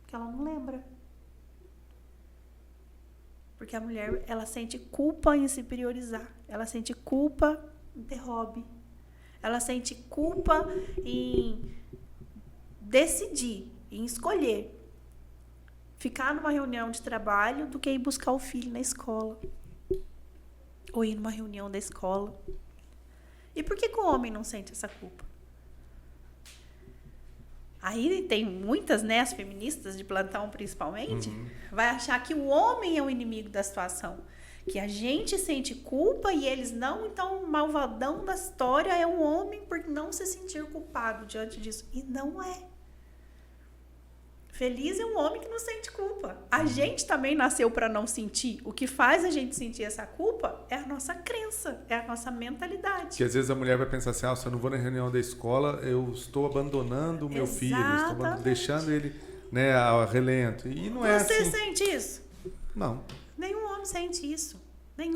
porque ela não lembra. Porque a mulher, ela sente culpa em se priorizar. Ela sente culpa em ter hobby. Ela sente culpa em decidir, em escolher ficar numa reunião de trabalho do que ir buscar o filho na escola. Ou ir numa reunião da escola. E por que o homem não sente essa culpa? Aí tem muitas, né, as feministas de plantão principalmente, vai achar que o homem é o inimigo da situação. Que a gente sente culpa e eles não, então o malvadão da história é o homem por não se sentir culpado diante disso. E não é. Feliz é um homem que não sente culpa. A gente também nasceu para não sentir. O que faz a gente sentir essa culpa é a nossa crença, é a nossa mentalidade. Que às vezes a mulher vai pensar assim, se eu não vou na reunião da escola, eu estou abandonando o meu filho, estou deixando ele, né, a relento. E não é assim. Você sente isso? Não. Nenhum homem sente isso.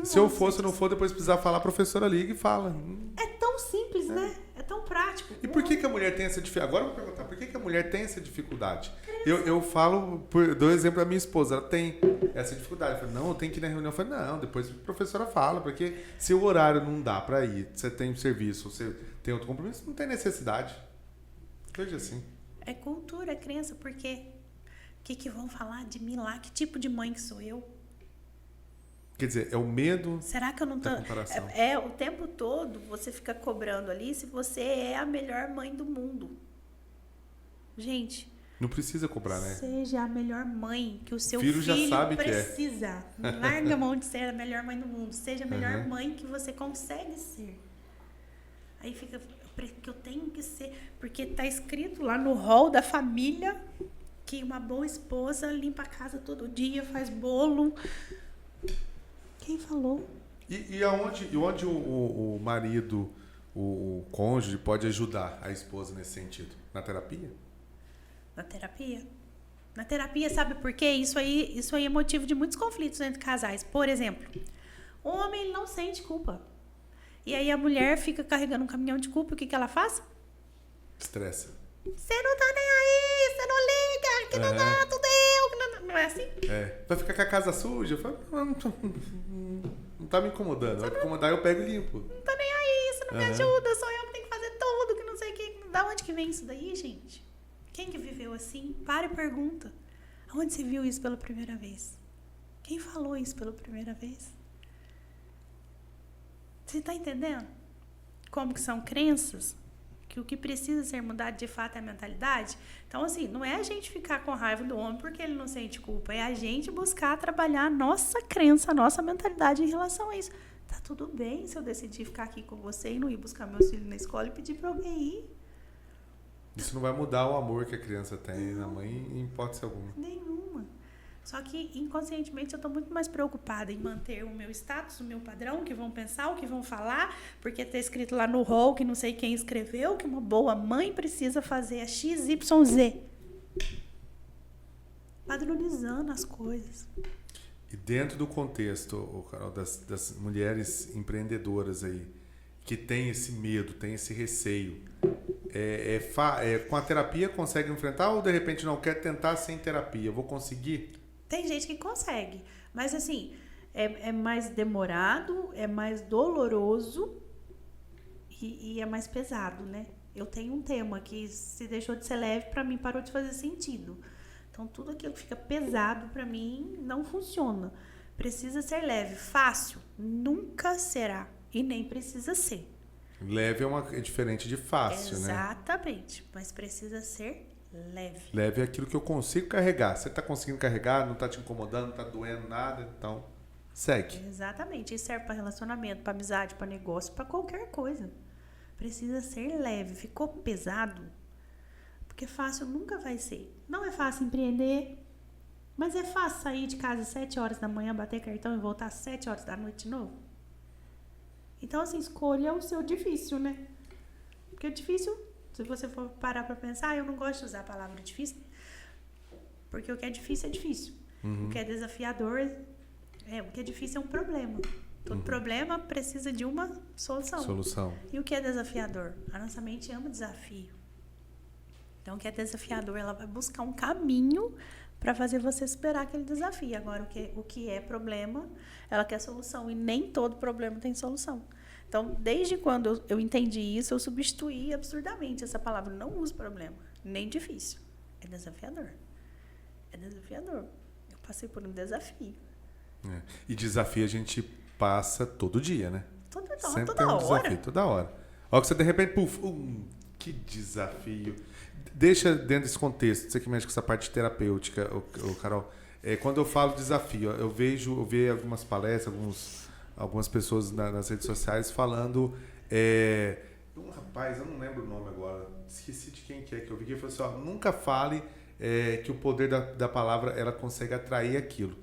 Se eu for, se eu não for, depois precisar falar, a professora liga e fala. É tão simples, né? É tão prático. E por que a mulher tem essa dificuldade? Agora eu vou perguntar, por que a mulher tem essa dificuldade? Eu falo, dou exemplo da minha esposa, ela tem essa dificuldade. Eu falo, não, eu tenho que ir na reunião. Eu falo, não, depois a professora fala, porque se o horário não dá para ir, você tem um serviço, você tem outro compromisso, não tem necessidade. Veja assim. É cultura, é crença, porque o que vão falar de mim lá? Que tipo de mãe que sou eu? Quer dizer, é o medo. Será que eu não tô... da comparação. O tempo todo você fica cobrando ali se você é a melhor mãe do mundo. Gente, não precisa cobrar, né? Seja a melhor mãe que o seu filho já sabe precisa. Que é. Larga a mão de ser a melhor mãe do mundo. Seja a melhor mãe que você consegue ser. Aí fica que eu tenho que ser, porque tá escrito lá no rol da família que uma boa esposa limpa a casa todo dia, faz bolo. Quem falou? E onde o marido, o cônjuge, pode ajudar a esposa nesse sentido? Na terapia? Na terapia? Na terapia, sabe por quê? Isso aí é motivo de muitos conflitos entre casais. Por exemplo, o homem ele não sente culpa. E aí a mulher fica carregando um caminhão de culpa. O que ela faz? Estressa. Você não tá nem aí, você não liga, que não dá, tudo eu. Que não é assim? É. Vai ficar com a casa suja? Eu falo, não tá me incomodando. Vai me incomodar, eu pego e limpo. Não tá nem aí, você não me ajuda, sou eu que tenho que fazer tudo, que não sei o que. Da onde que vem isso daí, gente? Quem que viveu assim? Para e pergunta. Aonde você viu isso pela primeira vez? Quem falou isso pela primeira vez? Você tá entendendo? Como que são crenças? Que o que precisa ser mudado de fato é a mentalidade? Então, assim, não é a gente ficar com raiva do homem porque ele não sente culpa. É a gente buscar trabalhar a nossa crença, a nossa mentalidade em relação a isso. Tá tudo bem se eu decidir ficar aqui com você e não ir buscar meus filhos na escola e pedir pra alguém ir. Isso não vai mudar o amor que a criança tem na mãe em hipótese alguma. Nenhuma. Só que, inconscientemente, eu estou muito mais preocupada em manter o meu status, o meu padrão, o que vão pensar, o que vão falar, porque está escrito lá no rol que não sei quem escreveu, que uma boa mãe precisa fazer a XYZ. Padronizando as coisas. E dentro do contexto, Carol, das mulheres empreendedoras aí, que tem esse medo, tem esse receio, com a terapia consegue enfrentar ou de repente não quer tentar sem terapia? Eu vou conseguir? Tem gente que consegue, mas assim, é mais demorado, é mais doloroso e é mais pesado, né? Eu tenho um tema que se deixou de ser leve, para mim parou de fazer sentido. Então, tudo aquilo que fica pesado, para mim, não funciona. Precisa ser leve. Fácil? Nunca será. E nem precisa ser. Leve é diferente de fácil, né? Exatamente. Mas precisa ser leve. Leve é aquilo que eu consigo carregar. Você está conseguindo carregar, não está te incomodando, não está doendo nada, então segue. Exatamente. Isso serve para relacionamento, para amizade, para negócio, para qualquer coisa. Precisa ser leve. Ficou pesado? Porque fácil nunca vai ser. Não é fácil empreender. Mas é fácil sair de casa às 7 horas da manhã, bater cartão e voltar às 7 horas da noite de novo? Então, assim, escolha o seu difícil, né? Porque o difícil, se você for parar pra pensar, eu não gosto de usar a palavra difícil, porque o que é difícil é difícil. O que é desafiador, o que é difícil é um problema. Todo problema precisa de uma solução. E o que é desafiador? A nossa mente ama desafio. Então, o que é desafiador, ela vai buscar um caminho para fazer você superar aquele desafio. Agora, o que é problema, ela quer solução. E nem todo problema tem solução. Então, desde quando eu entendi isso, eu substituí absurdamente essa palavra. Não uso problema, nem difícil. É desafiador. É desafiador. Eu passei por um desafio. E desafio a gente passa todo dia, né? Sempre toda tem um hora. desafio, toda hora. Olha que você de repente, que desafio. Deixa dentro desse contexto, você que mexe com essa parte terapêutica, Carol. Quando eu falo desafio, eu vejo algumas palestras, algumas pessoas nas redes sociais falando. Um rapaz, eu não lembro o nome agora, esqueci de quem que é que eu vi, que falou assim: nunca fale que o poder da palavra ela consegue atrair aquilo.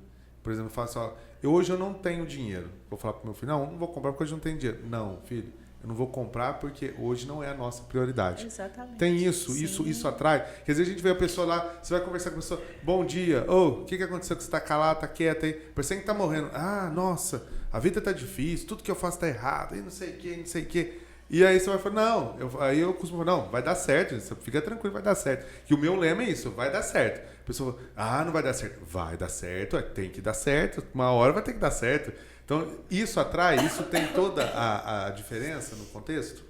Por exemplo, eu falo assim: hoje eu não tenho dinheiro. Vou falar pro meu filho: não vou comprar porque hoje não tenho dinheiro. Não, filho. Eu não vou comprar porque hoje não é a nossa prioridade. Exatamente. Tem isso atrai. Quer dizer, a gente vê a pessoa lá, você vai conversar com a pessoa, bom dia, o que aconteceu que você está calado, está quieta aí? Parece que está morrendo. Nossa, a vida está difícil, tudo que eu faço está errado, e não sei o que. E aí você vai falar, aí eu costumo falar, não, vai dar certo, você fica tranquilo, vai dar certo. Que o meu lema é isso, vai dar certo. A pessoa fala, não vai dar certo. Vai dar certo, tem que dar certo, uma hora vai ter que dar certo. Então, isso atrai, isso tem toda a diferença no contexto?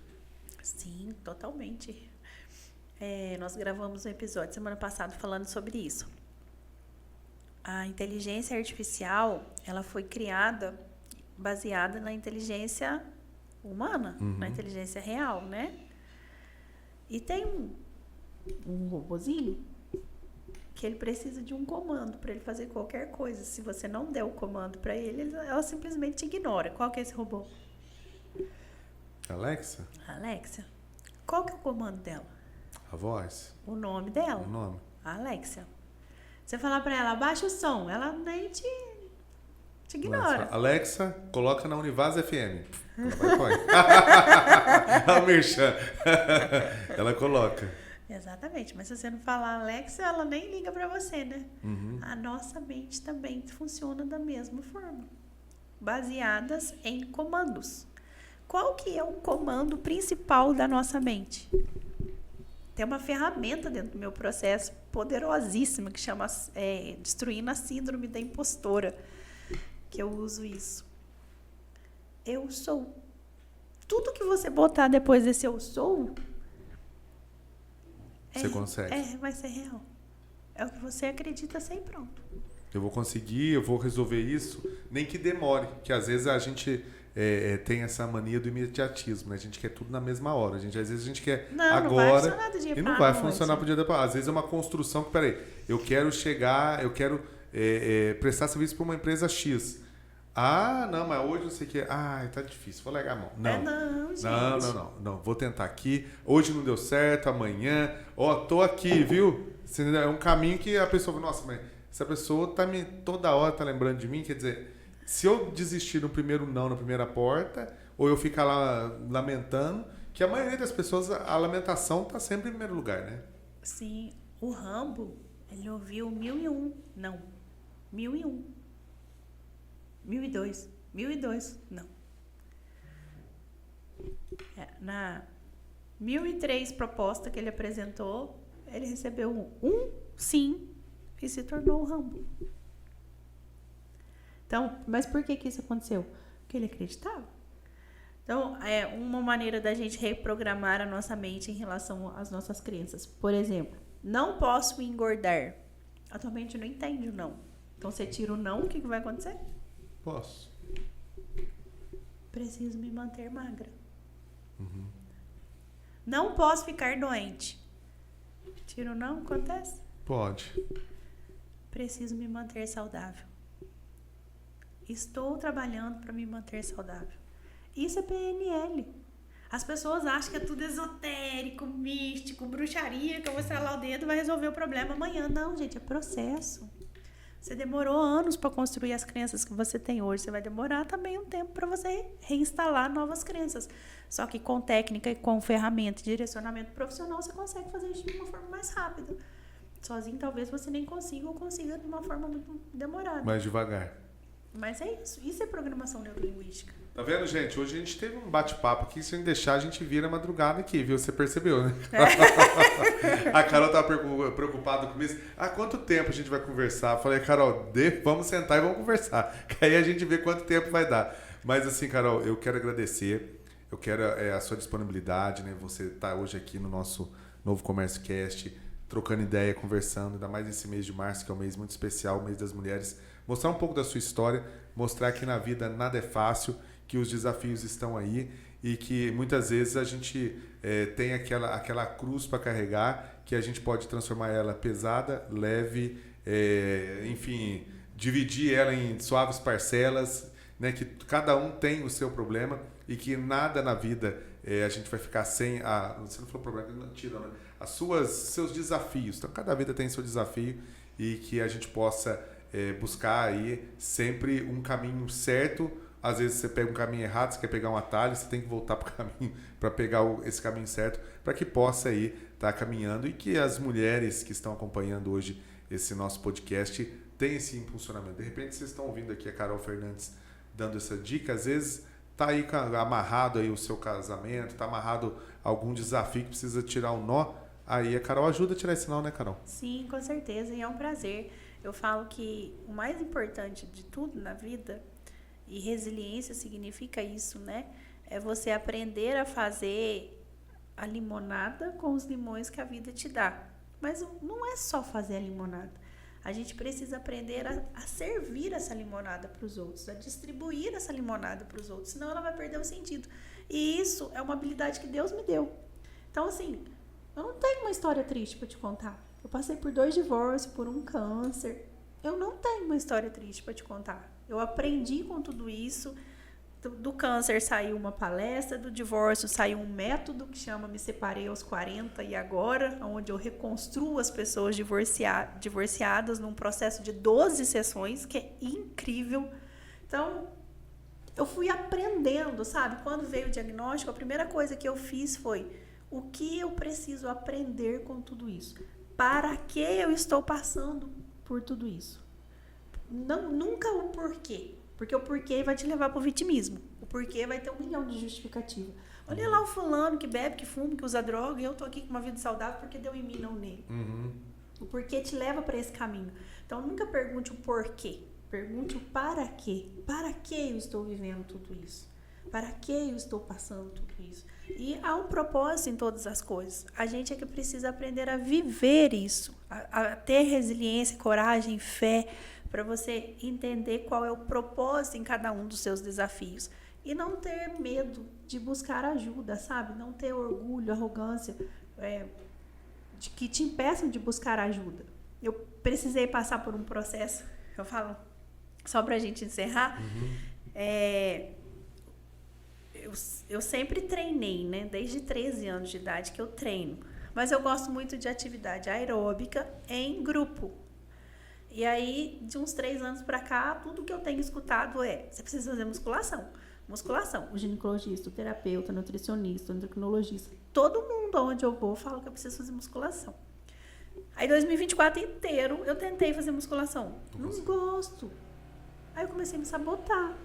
Sim, totalmente. Nós gravamos um episódio semana passada falando sobre isso. A inteligência artificial, ela foi criada baseada na inteligência humana, na inteligência real, né? E tem um robozinho que ele precisa de um comando para ele fazer qualquer coisa. Se você não der o comando para ele, ela simplesmente te ignora. Qual que é esse robô? Alexa? Alexa. Qual que é o comando dela? A voz? O nome dela? O nome. Alexa. Você falar para ela, abaixa o som, ela nem te ignora. Alexa, coloca na Univaz FM. Ela vai põe. A merchan. Ela coloca. Exatamente, mas se você não falar Alexa, ela nem liga para você, né? A nossa mente também funciona da mesma forma, baseadas em comandos. Qual que é o comando principal da nossa mente? Tem uma ferramenta dentro do meu processo poderosíssima que chama Destruindo a Síndrome da Impostora, que eu uso isso. Eu sou. Tudo que você botar depois desse eu sou... Você consegue. Vai ser real. É o que você acredita ser e pronto. Eu vou conseguir, eu vou resolver isso, nem que demore, que às vezes a gente tem essa mania do imediatismo, né? A gente quer tudo na mesma hora. Às vezes a gente quer agora. Não vai funcionar do dia e não vai funcionar pro dia da Às vezes é uma construção que, peraí, eu quero chegar, eu quero prestar serviço para uma empresa X. Não, mas hoje não sei o que. Tá difícil, vou largar a mão. Não, gente. Não, vou tentar aqui. Hoje não deu certo, amanhã. Tô aqui, viu? É um caminho que a pessoa fala, nossa, mas essa pessoa toda hora tá lembrando de mim. Quer dizer, se eu desistir no primeiro não, na primeira porta, ou eu ficar lá lamentando, que a maioria das pessoas, a lamentação tá sempre em primeiro lugar, né? Sim, o Rambo, ele ouviu 1001 não. 1001. 1002, não. Na 1003 proposta que ele apresentou, ele recebeu um sim e se tornou o Rambo. Então, mas por que isso aconteceu? Porque ele acreditava. Então, é uma maneira da gente reprogramar a nossa mente em relação às nossas crenças. Por exemplo, não posso engordar. A tua mente não entende o não. Então, você tira o não, o que vai acontecer? Posso. Preciso me manter magra. Não posso ficar doente. Tiro não, acontece? Pode. Preciso me manter saudável. Estou trabalhando para me manter saudável. Isso é PNL. As pessoas acham que é tudo esotérico, místico, bruxaria, que eu vou estralar o dedo e vai resolver o problema amanhã. Não, gente, é processo. Você demorou anos para construir as crenças que você tem hoje. Você vai demorar também um tempo para você reinstalar novas crenças. Só que com técnica e com ferramenta e direcionamento profissional, você consegue fazer isso de uma forma mais rápida. Sozinho, talvez você nem consiga ou consiga de uma forma muito demorada. Mais devagar. Mas é isso. Isso é programação neurolinguística. Tá vendo, gente? Hoje a gente teve um bate-papo aqui. Se a gente deixar, a gente vira madrugada aqui, viu? Você percebeu, né? A Carol tava preocupada com isso. Quanto tempo a gente vai conversar? Eu falei, Carol, vamos sentar e vamos conversar. Que aí a gente vê quanto tempo vai dar. Mas assim, Carol, eu quero agradecer. Eu quero a sua disponibilidade, né? Você tá hoje aqui no nosso novo Comércio Cast, trocando ideia, conversando, ainda mais nesse mês de março, que é um mês muito especial, o mês das mulheres. Mostrar um pouco da sua história, mostrar que na vida nada é fácil, que os desafios estão aí e que muitas vezes a gente tem aquela cruz para carregar, que a gente pode transformar ela pesada, leve, enfim, dividir ela em suaves parcelas, né, que cada um tem o seu problema e que nada na vida a gente vai ficar sem você não falou problema, não tira, né? Seus desafios. Então cada vida tem seu desafio e que a gente possa buscar aí sempre um caminho certo. Às vezes você pega um caminho errado, você quer pegar um atalho, você tem que voltar para o caminho para pegar esse caminho certo, para que possa aí estar caminhando e que as mulheres que estão acompanhando hoje esse nosso podcast tenham esse impulsionamento. De repente vocês estão ouvindo aqui a Carol Fernandes dando essa dica, às vezes está aí amarrado aí o seu casamento, está amarrado algum desafio que precisa tirar um nó, aí a Carol ajuda a tirar esse nó, né, Carol? Sim, com certeza, e é um prazer. Eu falo que o mais importante de tudo na vida, e resiliência significa isso, né? É você aprender a fazer a limonada com os limões que a vida te dá. Mas não é só fazer a limonada. A gente precisa aprender a servir essa limonada para os outros, a distribuir essa limonada para os outros, senão ela vai perder o sentido. E isso é uma habilidade que Deus me deu. Então, assim, eu não tenho uma história triste para te contar. Eu passei por 2 divórcios, por um câncer. Eu não tenho uma história triste para te contar. Eu aprendi com tudo isso. Do câncer saiu uma palestra, do divórcio saiu um método que chama Me Separei aos 40 e Agora, onde eu reconstruo as pessoas divorciadas num processo de 12 sessões, que é incrível. Então, eu fui aprendendo, sabe? Quando veio o diagnóstico, a primeira coisa que eu fiz foi: o que eu preciso aprender com tudo isso? Para que eu estou passando por tudo isso? Não, nunca o porquê. Porque o porquê vai te levar para o vitimismo. O porquê vai ter 1 milhão de justificativa. Olha lá o fulano que bebe, que fuma, que usa droga, e eu tô aqui com uma vida saudável porque deu em mim, não nele. Uhum. O porquê te leva para esse caminho. Então, nunca pergunte o porquê. Pergunte o para quê. Para que eu estou vivendo tudo isso? Para que eu estou passando tudo isso? E há um propósito em todas as coisas. A gente é que precisa aprender a viver isso. A ter resiliência, coragem, fé, para você entender qual é o propósito em cada um dos seus desafios. E não ter medo de buscar ajuda, sabe? Não ter orgulho, arrogância, de que te impeçam de buscar ajuda. Eu precisei passar por um processo, eu falo, só para a gente encerrar, eu sempre treinei, né? Desde 13 anos de idade que eu treino. Mas eu gosto muito de atividade aeróbica em grupo. E aí, de uns 3 anos para cá, tudo que eu tenho escutado você precisa fazer musculação. Musculação. O ginecologista, o terapeuta, o nutricionista, o endocrinologista, todo mundo onde eu vou fala que eu preciso fazer musculação. Aí, 2024 inteiro, eu tentei fazer musculação. Não gosto. Aí eu comecei a me sabotar.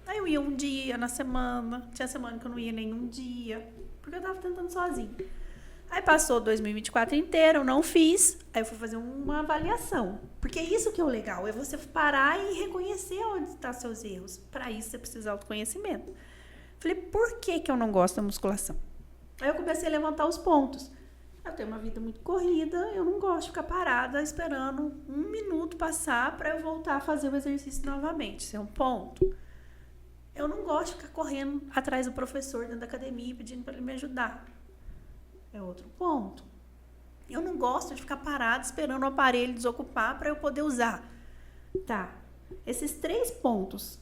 Aí eu ia um dia na semana, tinha semana que eu não ia nenhum dia, porque eu tava tentando sozinha. Aí passou 2024 inteiro, eu não fiz. Aí eu fui fazer uma avaliação. Porque isso que é o legal, é você parar e reconhecer onde estão seus erros. Para isso, você precisa de autoconhecimento. Falei, por que eu não gosto da musculação? Aí eu comecei a levantar os pontos. Eu tenho uma vida muito corrida, eu não gosto de ficar parada esperando 1 minuto passar para eu voltar a fazer o exercício novamente. Isso é um ponto. Eu não gosto de ficar correndo atrás do professor dentro da academia pedindo para ele me ajudar. É outro ponto. Eu não gosto de ficar parada esperando o aparelho desocupar para eu poder usar. Tá. Esses 3 pontos.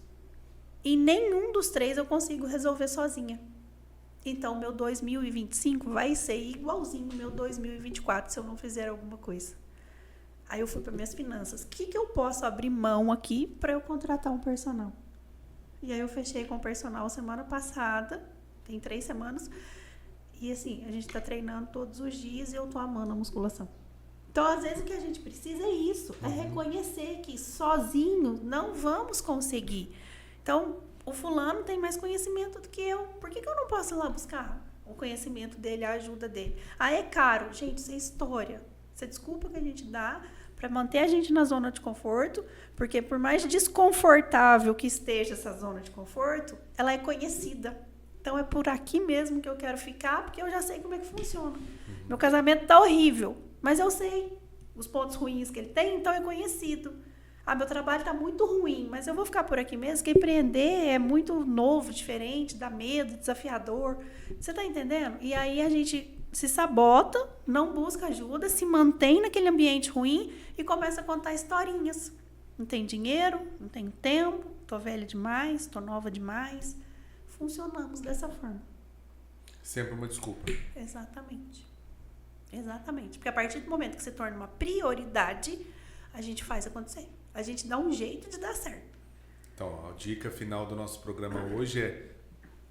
E nenhum dos 3 eu consigo resolver sozinha. Então, meu 2025 vai ser igualzinho ao meu 2024 se eu não fizer alguma coisa. Aí eu fui para minhas finanças. O que eu posso abrir mão aqui para eu contratar um personal? E aí eu fechei com o personal semana passada, tem 3 semanas. E assim, a gente tá treinando todos os dias e eu tô amando a musculação. Então, às vezes, o que a gente precisa é isso. É reconhecer que sozinho não vamos conseguir. Então, o fulano tem mais conhecimento do que eu. Por que eu não posso ir lá buscar o conhecimento dele, a ajuda dele? Ah, é caro. Gente, isso é história. Isso é desculpa que a gente dá para manter a gente na zona de conforto, porque por mais desconfortável que esteja essa zona de conforto, ela é conhecida. Então, é por aqui mesmo que eu quero ficar, porque eu já sei como é que funciona. Meu casamento tá horrível, mas eu sei os pontos ruins que ele tem, então é conhecido. Ah, meu trabalho tá muito ruim, mas eu vou ficar por aqui mesmo, porque empreender é muito novo, diferente, dá medo, desafiador. Você tá entendendo? E aí a gente se sabota, não busca ajuda, se mantém naquele ambiente ruim e começa a contar historinhas. Não tem dinheiro, não tenho tempo, tô velha demais, tô nova demais. Funcionamos dessa forma. Sempre uma desculpa. Exatamente. Exatamente. Porque a partir do momento que se torna uma prioridade, a gente faz acontecer. A gente dá um jeito de dar certo. Então, a dica final do nosso programa hoje é: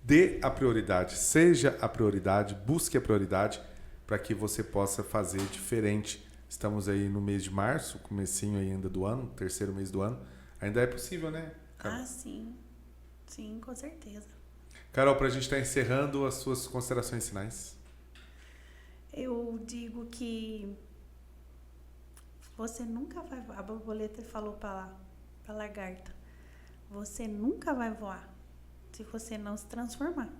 dê a prioridade, seja a prioridade, busque a prioridade para que você possa fazer diferente. Estamos aí no mês de março, comecinho ainda do ano, terceiro mês do ano. Ainda é possível, né, Carol? Ah, sim. Sim, com certeza. Carol, para a gente estar encerrando, as suas considerações finais. Eu digo que você nunca vai voar. A borboleta falou para a lagarta: você nunca vai voar se você não se transformar.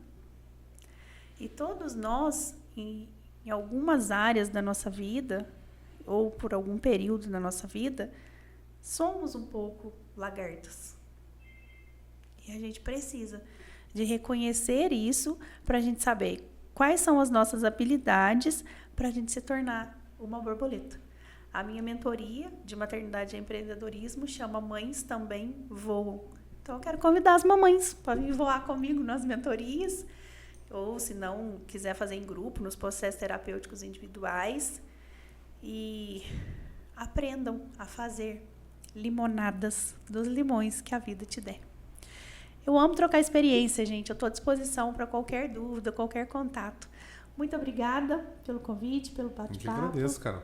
E todos nós, em algumas áreas da nossa vida, ou por algum período da nossa vida, somos um pouco lagartas. E a gente precisa de reconhecer isso para a gente saber quais são as nossas habilidades para a gente se tornar uma borboleta. A minha mentoria de maternidade e empreendedorismo chama Mães Também Voam. Então, eu quero convidar as mamães para vir voar comigo nas mentorias, ou se não quiser fazer em grupo, nos processos terapêuticos individuais, e aprendam a fazer limonadas dos limões que a vida te der. Eu amo trocar experiência, gente. Eu estou à disposição para qualquer dúvida, qualquer contato. Muito obrigada pelo convite, pelo bate-papo. Eu que agradeço, Carol.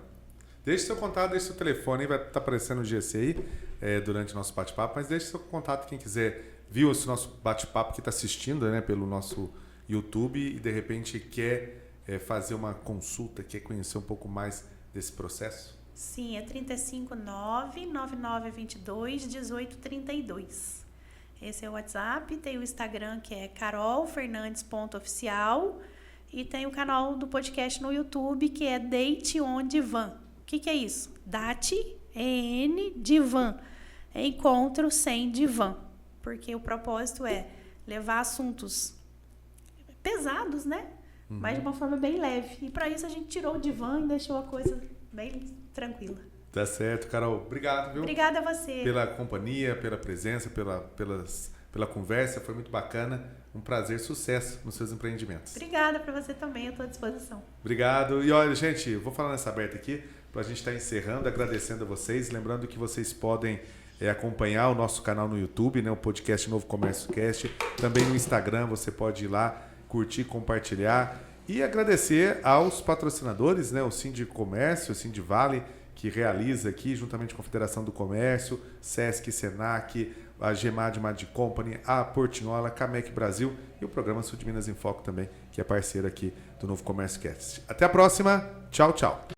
Deixe seu contato, deixe seu telefone, vai estar aparecendo no GC aí durante o nosso bate-papo, mas deixe seu contato quem quiser. Viu esse nosso bate-papo que está assistindo, né, pelo nosso YouTube e de repente quer fazer uma consulta, quer conhecer um pouco mais desse processo? Sim, é 359-9922-1832. Esse é o WhatsApp, tem o Instagram que é carolfernandes.oficial e tem o canal do podcast no YouTube que é Date on Divan. O que é isso? Date, E-N, Divan. É encontro sem divã. Porque o propósito é levar assuntos pesados, né? Mas de uma forma bem leve. E para isso a gente tirou o divã e deixou a coisa bem tranquila. Tá certo, Carol. Obrigado, viu? Obrigada a você. Pela companhia, pela presença, pela conversa. Foi muito bacana. Um prazer, sucesso nos seus empreendimentos. Obrigada para você também, eu estou à disposição. Obrigado. E olha, gente, vou falar nessa aberta aqui para a gente estar encerrando, agradecendo a vocês. Lembrando que vocês podem acompanhar o nosso canal no YouTube, né, o podcast Novo Comércio Cast. Também no Instagram, você pode ir lá, curtir, compartilhar. E agradecer aos patrocinadores, né, o Sindicomércio, o Sindivale, que realiza aqui, juntamente com a Federação do Comércio, Sesc, Senac, a Gemad Mad Company, a Portinhola, Camec Brasil e o programa Sul de Minas em Foco também, que é parceiro aqui do Novo Comércio Cast. Até a próxima. Tchau, tchau.